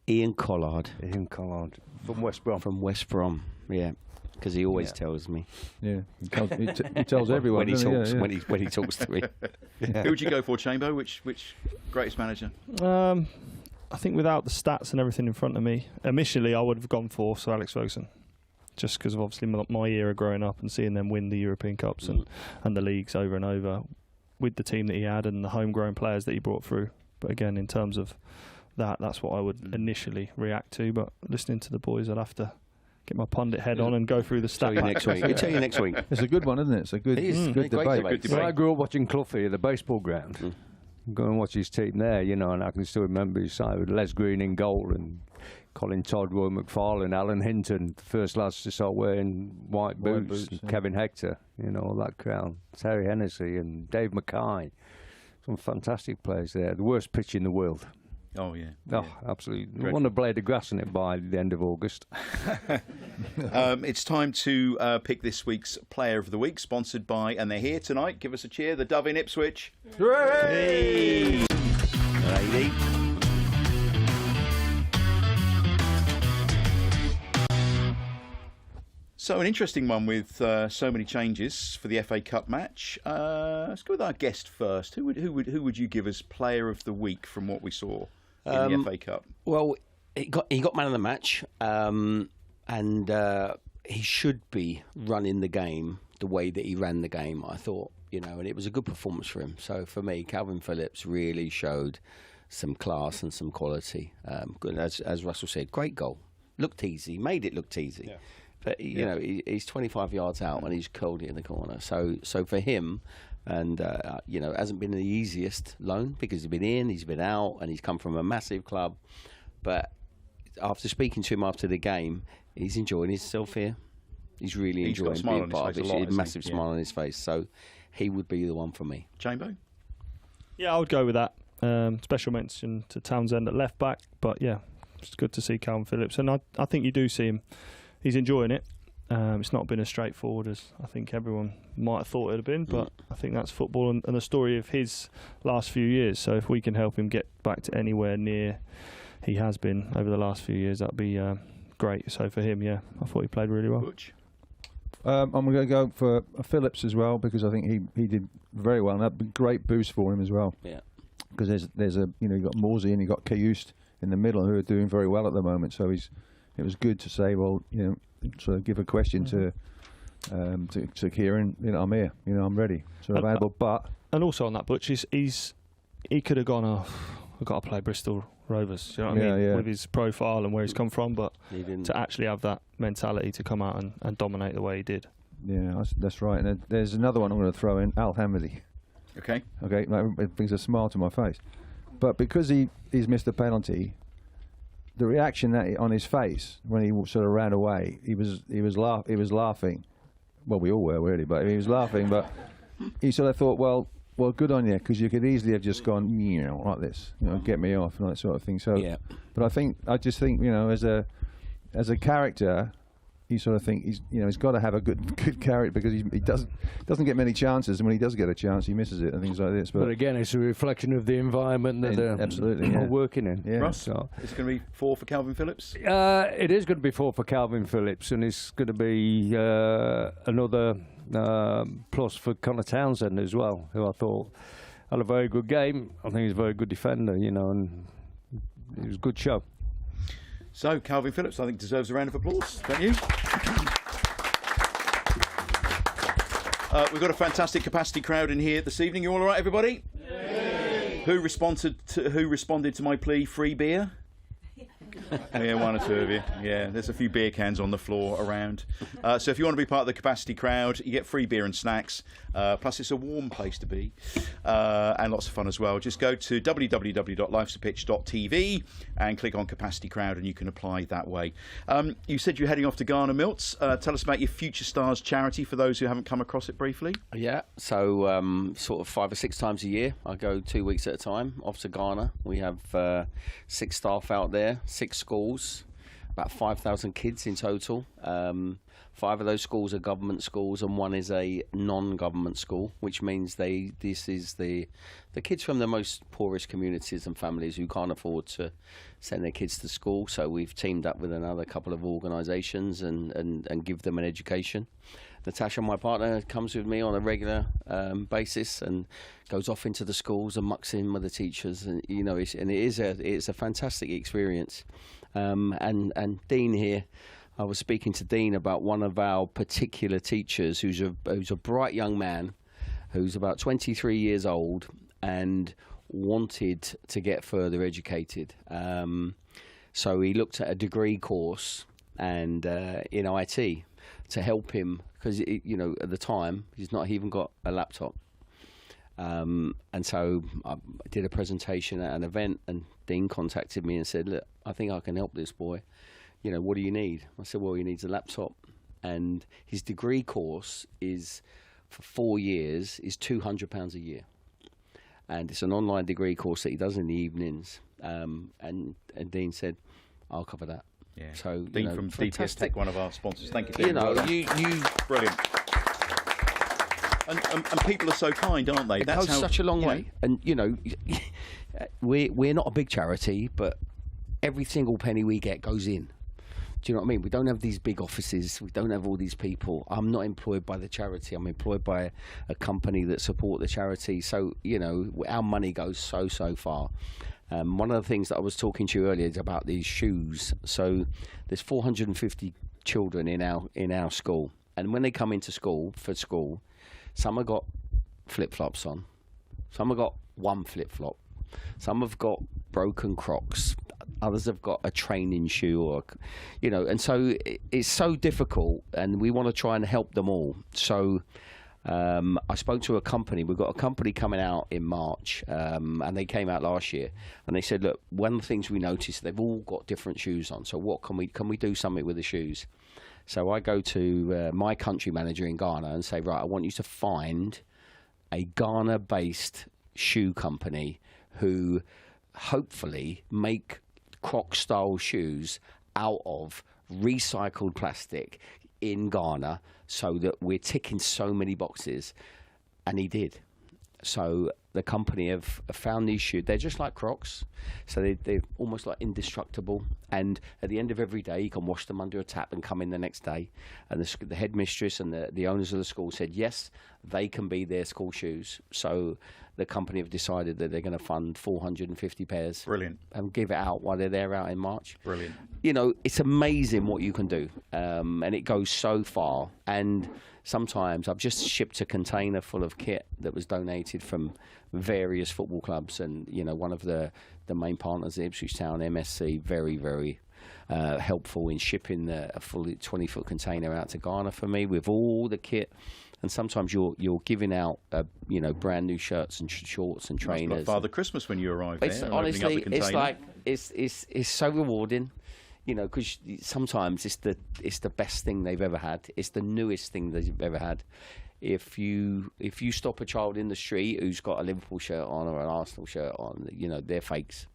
Ian Collard. Ian Collard. From West Brom. From West Brom, yeah. Because he always tells me. Yeah, he tells everyone when he talks to me. Who would you go for, Chambo? Which greatest manager? I think without the stats and everything in front of me, initially I would have gone for Sir Alex Ferguson. Just because of obviously my era growing up and seeing them win the European Cups and the leagues over and over with the team that he had and the homegrown players that he brought through. But again, in terms of that's what I would initially react to. But listening to the boys, I'd have to get my pundit head on and go through the stat packs. We'll tell you next week. It's a good one, isn't it? It's a good, good debate. Well, I grew up watching Cloughy at the baseball ground. Go and watch his team there, you know, and I can still remember his side with Les Green in goal and Colin Todd, Roy McFarlane, Alan Hinton, the first lads to start wearing white boots and Kevin Hector, you know, all that crowd. Terry Hennessy and Dave Mackay. Some fantastic players there. The worst pitch in the world. Oh, yeah. Oh, absolutely. We want a blade of grass in it by the end of August. It's time to pick this week's Player of the Week, sponsored by, and they're here tonight. Give us a cheer, the Dove in Ipswich. Hey! Lady. So an interesting one with so many changes for the FA Cup match. Let's go with our guest first. Who would you give as Player of the Week from what we saw in the FA Cup? Well, he got man of the match, and he should be running the game the way that he ran the game, I thought, you know, and it was a good performance for him. So for me, Calvin Phillips really showed some class and some quality. Good, as Russell said, great goal. Looked easy, made it look easy. Yeah. But you know, he's 25 yards out and he's curled it in the corner. So for him, and you know, it hasn't been the easiest loan because he's been in, he's been out, and he's come from a massive club. But after speaking to him after the game, he's enjoying himself here. He's really enjoying being part of it. He's a massive smile on his face. So he would be the one for me. Chambo? Yeah, I would go with that. Special mention to Townsend at left back, but yeah, it's good to see Calvin Phillips, and I think you do see him. He's enjoying it. It's not been as straightforward as I think everyone might have thought it had been, but I think that's football and the story of his last few years. So if we can help him get back to anywhere near he has been over the last few years, that'd be great. So for him, yeah, I thought he played really well. Butch? I'm going to go for Phillips as well because I think he did very well, and that'd be a great boost for him as well. Yeah, because there's a you got Morsey and you got Kayust in the middle who are doing very well at the moment. So it was good to say, well, you know, to give a question to Kieran, you know, I'm here, you know, I'm ready, so available. But and also on that, Butch, he could have gone, I've got to play Bristol Rovers, you know what I mean, with his profile and where he's come from, but to actually have that mentality to come out and dominate the way he did. Yeah, that's right. And then there's another one I'm going to throw in, Al Hamady. Okay, it brings a smile to my face, but because he's missed a penalty. The reaction on his face when he sort of ran away, he was laughing. Well, we all were really, but he was laughing. But he sort of thought, well, good on you, because you could easily have just gone, you know, like this, you know, get me off and that sort of thing. So, but I just think, you know, as a character, you sort of think he's got to have a good character because he doesn't get many chances, and when he does get a chance, he misses it and things like this. But again, it's a reflection of the environment that they're working in. Yeah. Russ, is it going to be 4 for Calvin Phillips? It is going to be 4 for Calvin Phillips, and it's going to be another plus for Connor Townsend as well, who I thought had a very good game. I think he's a very good defender, you know, and it was a good show. So, Calvin Phillips, I think, deserves a round of applause, don't you? We've got a fantastic capacity crowd in here this evening. You all right, everybody? Yay. Who responded to my plea, free beer? Yeah, one or two of you. Yeah, there's a few beer cans on the floor around. So if you want to be part of the capacity crowd, you get free beer and snacks. Plus, it's a warm place to be, and lots of fun as well. Just go to www.lifesapitch.tv and click on capacity crowd, and you can apply that way. You said you're heading off to Ghana, Milts. Tell us about your Future Stars charity for those who haven't come across it briefly. Yeah, so sort of 5 or 6 times a year, I go 2 weeks at a time off to Ghana. We have 6 staff out there, 6 schools, about 5,000 kids in total. 5 of those schools are government schools and 1 is a non-government school, which means this is the kids from the most poorest communities and families who can't afford to send their kids to school. So we've teamed up with another couple of organisations and give them an education. Natasha, my partner, comes with me on a regular basis and goes off into the schools and mucks in with the teachers, and it's a fantastic experience. And Dean here, I was speaking to Dean about one of our particular teachers who's a bright young man who's about 23 years old and wanted to get further educated. So he looked at a degree course and in IT to help him, because at the time he's not even got a laptop. And so I did a presentation at an event, and Dean contacted me and said, look, I think I can help this boy. What do you need? I said, well, he needs a laptop. And his degree course is, for 4 years, is £200 a year. And it's an online degree course that he does in the evenings. And Dean said, I'll cover that. Yeah. So Dean from DPS Tech, one of our sponsors. Thank you. You Brilliant. And people are so kind, aren't they? It goes such a long way. And we're not a big charity, but every single penny we get goes in. Do you know what I mean? We don't have these big offices. We don't have all these people. I'm not employed by the charity. I'm employed by a company that support the charity. So our money goes so far. One of the things that I was talking to you earlier is about these shoes. So there's 450 children in our school, and when they come into school for school, some have got flip-flops on, some have got one flip-flop, some have got broken Crocs, others have got a training shoe, and so it's so difficult, and we want to try and help them all. So I spoke to a company. We've got a company coming out in March, and they came out last year, and they said, look, one of the things we noticed, they've all got different shoes on, so what can we do something with the shoes? So I go to my country manager in Ghana and say, right, I want you to find a Ghana-based shoe company who hopefully make Croc-style shoes out of recycled plastic in Ghana, so that we're ticking so many boxes. And he did. So the company have found these shoes. They're just like Crocs, so they're almost like indestructible. And at the end of every day, you can wash them under a tap and come in the next day. And the headmistress and the owners of the school said, yes, they can be their school shoes. So the company have decided that they're going to fund 450 pairs. Brilliant. And give it out while they're there out in March. Brilliant. It's amazing what you can do. And it goes so far. And sometimes I've just shipped a container full of kit that was donated from various football clubs, and one of the main partners, Ipswich Town MSC, very, very helpful in shipping a full 20-foot container out to Ghana for me with all the kit. And sometimes you're giving out brand new shirts and shorts and trainers. It's like Father Christmas when you arrive there. Honestly, it's so rewarding. Because sometimes it's the best thing they've ever had. It's the newest thing they've ever had. If you stop a child in the street who's got a Liverpool shirt on or an Arsenal shirt on, they're fakes.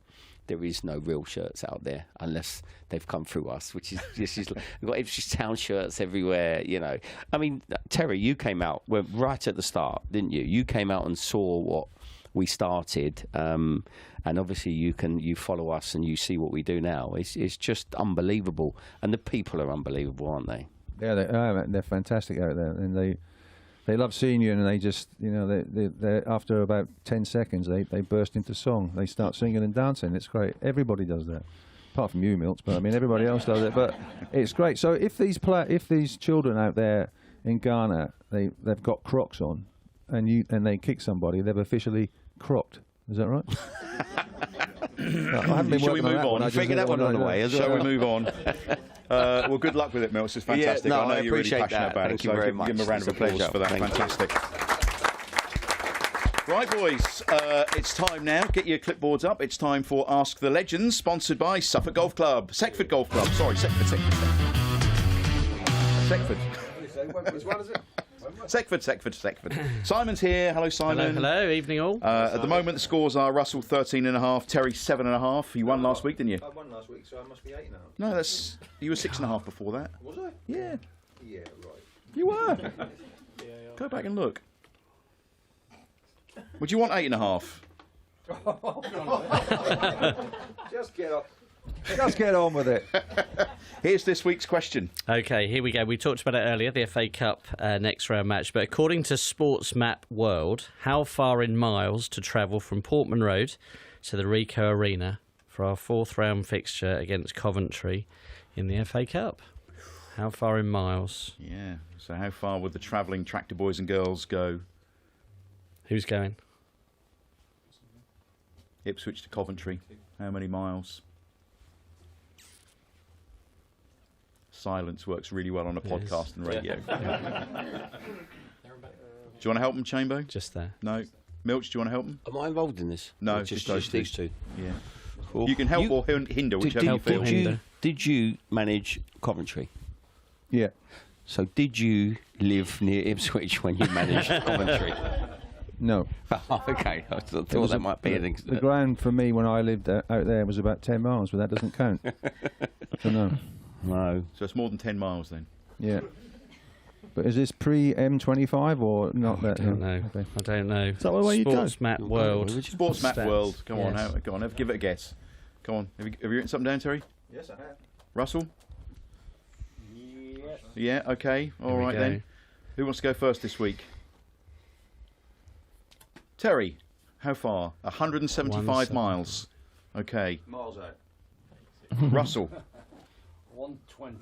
There is no real shirts out there unless they've come through us, which is we've got Ipswich Town shirts everywhere. I mean, Terry, you came out right at the start, didn't you? You came out and saw what we started, and obviously you follow us and you see what we do now. It's just unbelievable, and the people are unbelievable, aren't they? Yeah, they're fantastic out there, and they love seeing you, and they just they after about 10 seconds they burst into song. They start singing and dancing. It's great. Everybody does that, apart from you, Milt. But I mean, everybody else does it. But it's great. So if these children out there in Ghana, they've got Crocs on, and they kick somebody, they've officially crocked. Is that right? I haven't been Shall we working on move that on? one. I just Figure that one don't on the know. way. Shall we move on? Well, good luck with it, Milton. It's fantastic. Yeah, no, I know I you're really appreciate passionate that. about Thank it. you So very give him a much. round of It's a applause pleasure. for that. Thank you. Fantastic. Right, boys. It's time now. Get your clipboards up. It's time for Ask the Legends, sponsored by Suffolk Golf Club. Seckford Golf Club. Sorry, Seckford. Which one is it? Seckford. Simon's here. Hello, Simon. Hello, evening all. At the moment, the scores are Russell 13.5, Terry 7.5. You won last week, didn't you? I won last week, so I must be 8 now. No, you were 6.5 before that. Was I? Yeah, Yeah, right. you were. Go back and look. Would you want 8.5? Just get on with it. Here's this week's question. Okay, here we go. We talked about it earlier, the FA Cup next round match. But according to Sports Map World, how far in miles to travel from Portman Road to the Ricoh Arena for our fourth round fixture against Coventry in the FA Cup? How far in miles? Yeah. So how far would the travelling tractor boys and girls go? Who's going? Ipswich to Coventry. How many miles? Silence works really well on a podcast and radio. Yeah. Do you want to help them, Chambo? Just there. No. Milch, do you want to help them? Am I involved in this? No, Or just those two. these two. Yeah. Cool. You can help or hinder, whichever you feel. Did you manage Coventry? Yeah. So did you live near Ipswich when you managed Coventry? No. Oh, okay. I thought was that might be the ground for me when I lived out there was about 10 miles, but that doesn't count. So no. No. So it's more than 10 miles then. Yeah. But is this pre-M25 or not? I don't know. Okay. I don't know. Is that the way you go? Sports Map World. Sports Map Stats. World. Come on, Yes. go on. Give it a guess. Come on. Have you written something down, Terry? Yes, I have. Russell? Yeah, okay. All Here we right go. then. Who wants to go first this week? Terry, how far? 175 miles. Okay. Miles out. Russell, 120.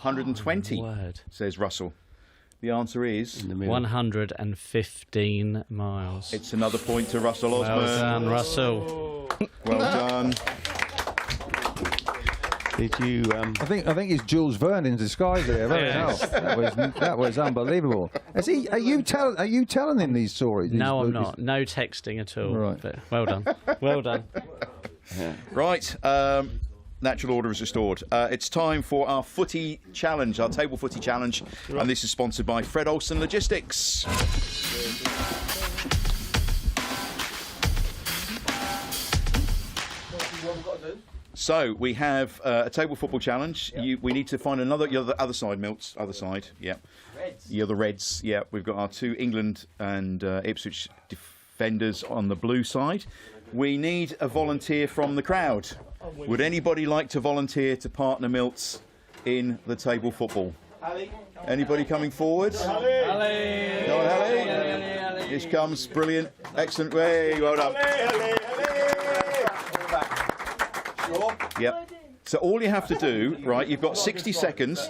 120, Word. says Russell. The answer is, In the middle. 115 miles. it's another point to Russell Osman. Well done, Russell. Well done. Did you? I think it's Jules Verne in disguise there. Yes. That was unbelievable. Are you telling him these stories? No, I'm these- not. No texting at all. Right. But well done. Well done. Right. Natural order is restored. It's time for our footy challenge, our table footy challenge, and this is sponsored by Fred Olsen Logistics. So we have a table football challenge. We need to find the other side, Milts. Other side, yeah. Yeah, the Reds. Yeah, we've got our two England and Ipswich defenders on the blue side. We need a volunteer from the crowd. Would anybody like to volunteer to partner Milts in the table football? Anybody coming forward? Go on, Hallie. Here she comes. Brilliant. Excellent. Way. Well done. Yep. So all you have to do, right, you've got 60 seconds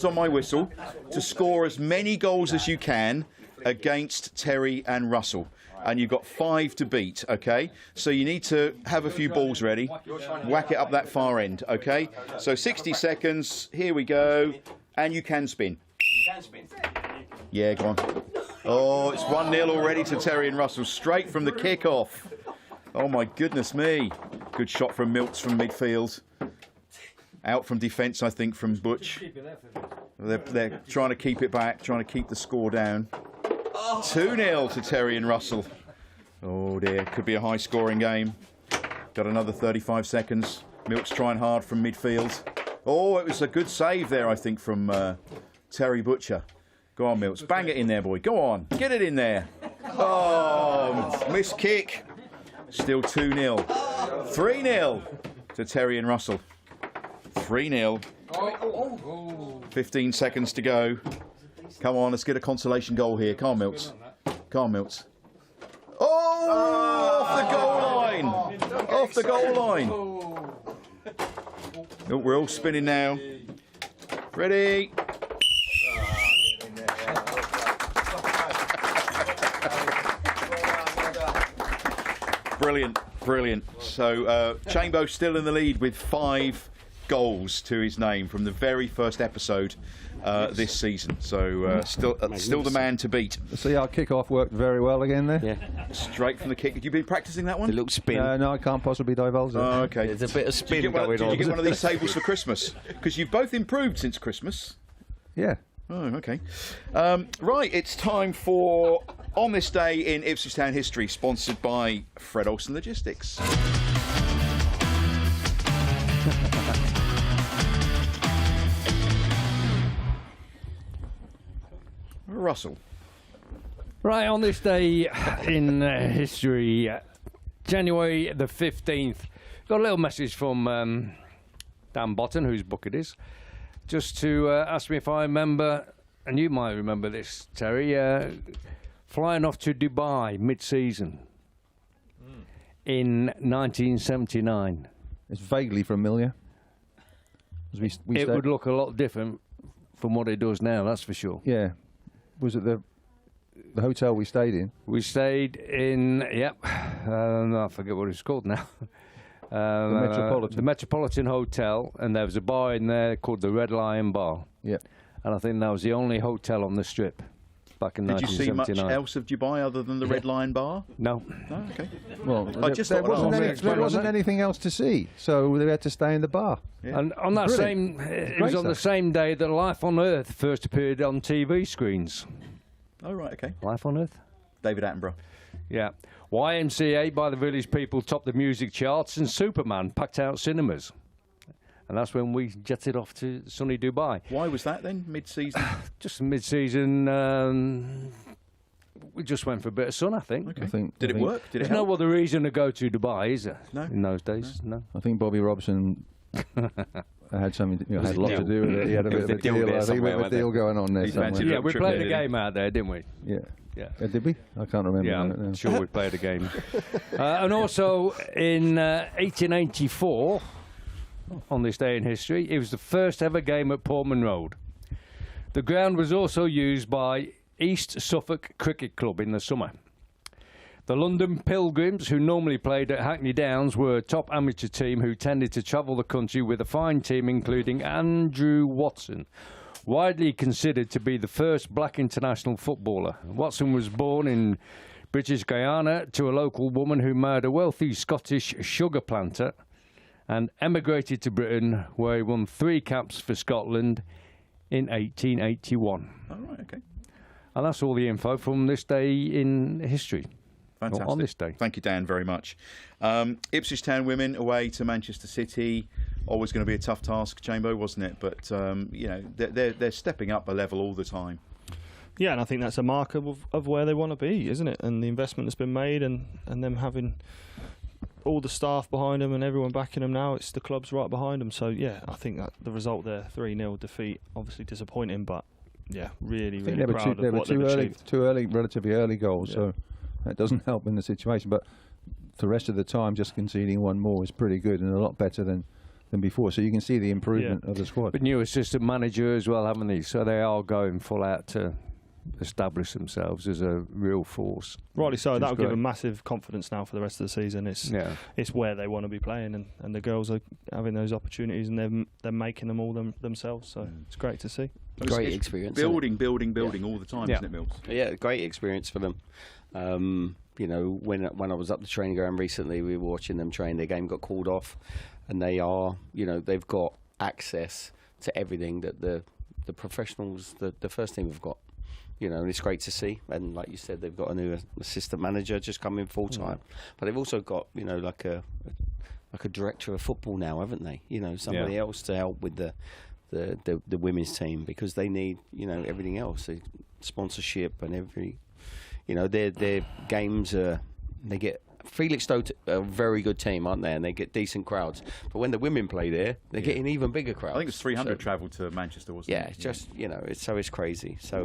on my whistle to score as many goals as you can against Terry and Russell. And you've got 5 to beat, okay? So you need to have a few balls ready. Whack it up that far end, okay? So 60 seconds, here we go. And you can spin. Yeah, go on. Oh, it's 1-0 already to Terry and Russell, straight from the kick-off. Oh, my goodness me. Good shot from Milts from midfield. Out from defence, I think, from Butch. They're trying to keep it back, trying to keep the score down. 2-0 to Terry and Russell. Oh, dear. Could be a high-scoring game. Got another 35 seconds. Milts trying hard from midfield. Oh, it was a good save there, I think, from Terry Butcher. Go on, Milts. Bang it in there, boy. Go on. Get it in there. Oh, missed kick. Still 2-0. 3-0 to Terry and Russell. 3-0. 15 seconds to go. Come on, let's get a consolation goal here. Come on, Milts. Come on, Milts. Oh, off the goal line. Off the goal line. Oh, we're all spinning now. Ready? Brilliant. Brilliant. So Chambo still in the lead with 5 goals to his name from the very first episode this season. So still the man to beat. See, our kick-off worked very well again there. Yeah. Straight from the kick. Have you been practising that one? The little spin. No, I can't possibly divulge it. Oh, okay. There's a bit of spin Did going on. you get one of these tables for Christmas? Because you've both improved since Christmas. Yeah. Oh, okay. Right, it's time for On This Day in Ipswich Town History, sponsored by Fred Olsen Logistics. Russell. Right, on this day in history, January the 15th, got a little message from Dan Botton, whose book it is, just to ask me if I remember, and you might remember this, Terry, flying off to Dubai mid-season in 1979. It's vaguely familiar. It It would look a lot different from what it does now, that's for sure. Yeah. Was it the hotel we stayed in? We stayed in, I forget what it's called now. The Metropolitan. The Metropolitan Hotel, and there was a bar in there called the Red Lion Bar. Yeah. And I think that was the only hotel on the strip back in Did you see 1979. much else of Dubai other than the Red Lion Bar? No. Oh, okay. Well, I just there thought I'd wasn't, ask. there wasn't anything else to see, so they had to stay in the bar. Yeah. And on that Brilliant. it Great was on the stuff. same day that Life on Earth first appeared on TV screens. Oh, right, okay. Life on Earth? David Attenborough. Yeah. YMCA by the Village People topped the music charts, and Superman packed out cinemas. And that's when we jetted off to sunny Dubai. Why was that then, mid-season? Just mid-season, we just went for a bit of sun, I think. Okay. Did it work? Did it There's no help? other reason to go to Dubai, is there? No. In those days, no. I think Bobby Robson had something, Was had it a lot deal? to do with it. He had a There bit was of a a deal deal. there I think somewhere, with a wasn't deal there? going on there He somewhere. fancied Yeah, we trip played there, a did he? game out there, didn't we? Yeah. Yeah. Did we? I can't remember. Yeah, that I'm now. sure we played a game. And also in 1884, on this day in history, it was the first ever game at Portman Road. The ground was also used by East Suffolk Cricket Club in the summer. The London Pilgrims, who normally played at Hackney Downs, were a top amateur team who tended to travel the country with a fine team including Andrew Watson, widely considered to be the first black international footballer. Watson was born in British Guyana to a local woman who married a wealthy Scottish sugar planter and emigrated to Britain, where he won 3 caps for Scotland in 1881. Oh, right, okay. And that's all the info from this day in history. Fantastic. On this day. Thank you, Dan, very much. Ipswich Town women away to Manchester City. Always going to be a tough task, Chambo, wasn't it? But you know, they're stepping up a level all the time. Yeah, and I think that's a marker of where they want to be, isn't it? And the investment that's been made, and them having all the staff behind them and everyone backing them now, it's the club's right behind them. So yeah, I think that the result there, 3-0 defeat, obviously disappointing, but yeah, really, I think really there were proud two, of what they've achieved. too early, relatively early goals, Yeah. so that doesn't help in the situation. But the rest of the time, just conceding one more is pretty good and a lot better than before. So you can see the improvement of the squad. But new assistant manager as well, haven't they? So they are going full out to establish themselves as a real force. Rightly so. Which is That'll give great. them massive confidence now for the rest of the season. It's where they want to be playing, and the girls are having those opportunities, and they're making them all themselves. So it's great to see. Great It's experience. isn't it? Building all the time, Yeah. isn't it, Mills? Yeah, great experience for them. You know, when I was up the training ground recently, we were watching them train. Their game got called off, and they are, you know, they've got access to everything that the professionals, the first team have got. You know, and it's great to see. And like you said, they've got a new assistant manager just coming full time, but they've also got, you know, like a director of football now, haven't they? You know, somebody else to help with the women's team, because they need, you know, everything else, the sponsorship and every, you know, their games they get. Felix Stowe a very good team, aren't they? And they get decent crowds. But when the women play there, they're getting even bigger crowds. I think it's 300 So- travelled to Manchester, wasn't Yeah, it? it's just, you know, it's crazy. So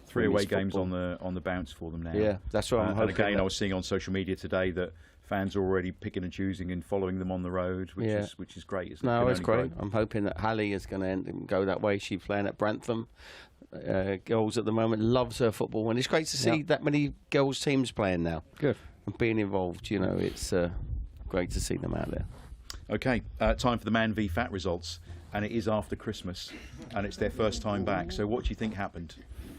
3 away women's games football. on the bounce for them now. Yeah, that's what I'm And hoping. again, that- I was seeing on social media today that fans are already picking and choosing and following them on the road, which Yeah. is great. Isn't it? No, Can it's only great. grow. I'm hoping that Hallie is going to go that way. She's playing at Brantham. Girls at the moment, loves her football, and it's great to see that many girls teams playing now Good. and being involved. You know, it's great to see them out there. Okay, time for the Man v Fat results, and it is after Christmas, and it's their first time back. So what do you think happened?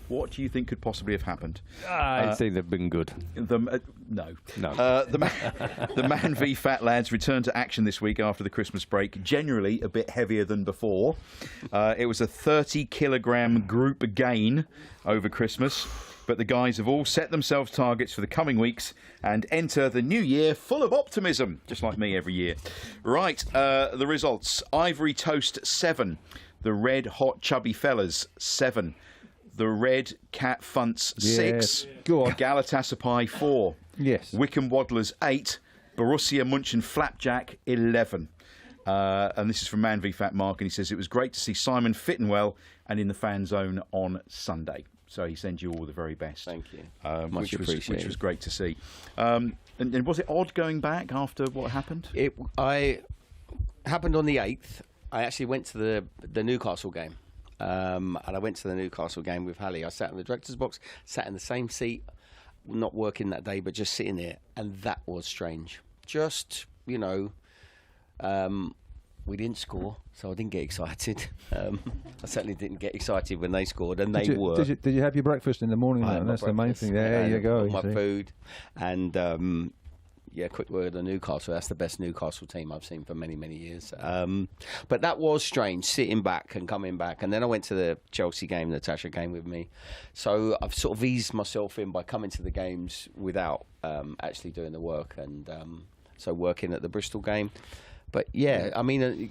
What do you think could possibly have happened? I think they've been good. No. The Man v Fat lads returned to action this week after the Christmas break, generally a bit heavier than before. It was a 30-kilogram group gain over Christmas, but the guys have all set themselves targets for the coming weeks and enter the new year full of optimism, just like me every year. Right, the results. Ivory Toast 7, the Red Hot Chubby Fellas 7, the Red Cat Funts 6, Go on. Galatasaray 4, Yes. Wickham Waddlers 8, Borussia München Flapjack 11. And this is from Man v Fat Mark, and he says it was great to see Simon fit and well and in the fan zone on Sunday. So he sends you all the very best. Thank you. Which appreciated. was great to see. And was it odd going back after what happened? I happened on the 8th. I actually went to the Newcastle game. And I went to the Newcastle game with Hallie. I sat in the director's box, sat in the same seat, not working that day, but just sitting there. And that was strange. Just, we didn't score, so I didn't get excited. I certainly didn't get excited when they scored, and they were. Did you have your breakfast in the morning? I had my That's the main breakfast, thing. There you go. My you see. food, and quick word on Newcastle. That's the best Newcastle team I've seen for many, many years. But that was strange, sitting back and coming back. And then I went to the Chelsea game. Natasha came with me, so I've sort of eased myself in by coming to the games without actually doing the work, and so working at the Bristol game. But yeah, I mean,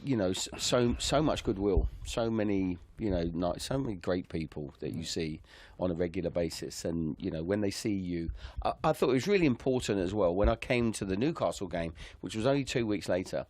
so much goodwill, so many, so many great people that you see on a regular basis, and when they see you, I thought it was really important as well. When I came to the Newcastle game, which was only 2 weeks later,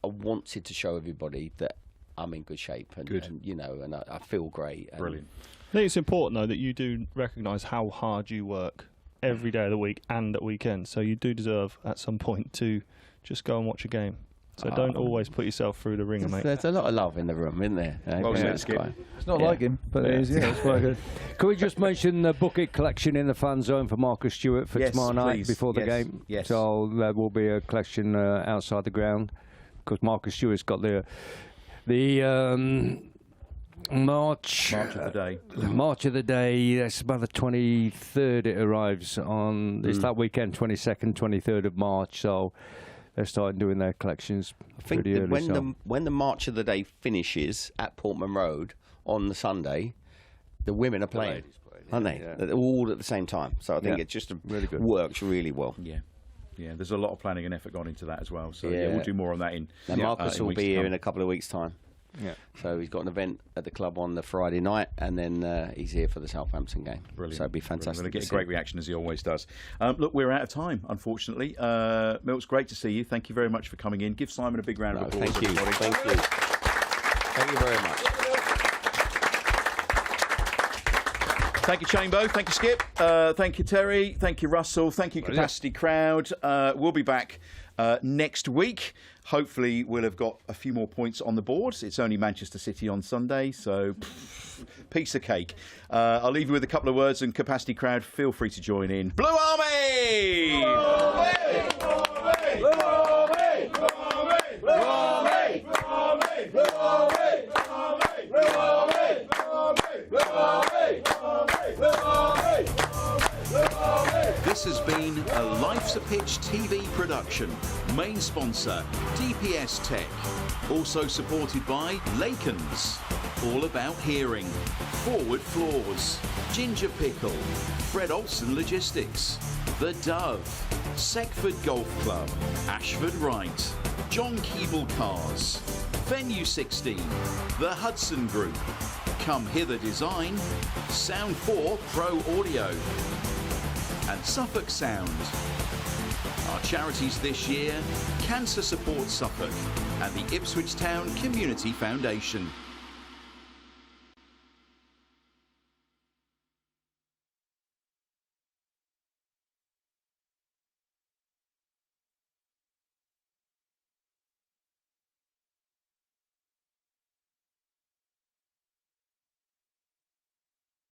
I wanted to show everybody that I'm in good shape, and I feel great. Brilliant. I think it's important, though, that you do recognise how hard you work every day of the week and at weekends. So you do deserve, at some point, to just go and watch a game. So don't always put yourself through the ringer, mate. There's a lot of love in the room, isn't there? Well said, Skip. It's not like him, but it is. Yeah, it's quite good. Can we just mention the bucket collection in the fan zone for Marcus Stewart for Yes, tomorrow night please. before the Yes, game? yes. So there will be a collection outside the ground because Marcus Stewart's got the March March of the day. March of the day. That's about the 23rd. It arrives on. It's that weekend, 22nd, 23rd of March. So they're starting doing their collections. I think pretty that early, when the March of the Day finishes at Portman Road on the Sunday, the women are playing, aren't they? Yeah. They're all at the same time. So I think it just really good. works really well. Yeah. There's a lot of planning and effort gone into that as well. So Yeah. we'll do more on that in. And Marcus in will weeks be to here come. in a couple of weeks' time. Yeah. So he's got an event at the club on the Friday night, and then he's here for the Southampton game. Brilliant. So it'd be Brilliant. fantastic. We're going to get to a great see. reaction as he always does. Look, we're out of time, unfortunately. Milt's great to see you. Thank you very much for coming in. Give Simon a big round of applause. Thank you. everybody. Thank you. Thank you very much. Thank you, Chambo. Thank you, Skip. Thank you, Terry. Thank you, Russell. Thank you, Capacity Crowd. We'll be back next week. Hopefully, we'll have got a few more points on the board. It's only Manchester City on Sunday, so piece of cake. I'll leave you with a couple of words, and Capacity Crowd, feel free to join in. Blue Army! Blue Army! Blue Army! Blue Army! Blue Army! Blue Army! Blue Army! Blue Army! Blue Army! Blue Army! Blue Army! This has been a Life's a Pitch TV production. Main sponsor, DPS Tech. Also supported by Lakens, All About Hearing, Forward Floors, Ginger Pickle, Fred Olsen Logistics, The Dove, Seckford Golf Club, Ashford Wright, John Keeble Cars, Venue 16, The Hudson Group, Come Hither Design, Sound 4 Pro Audio, and Suffolk Sound. Our charities this year, Cancer Support Suffolk and the Ipswich Town Community Foundation.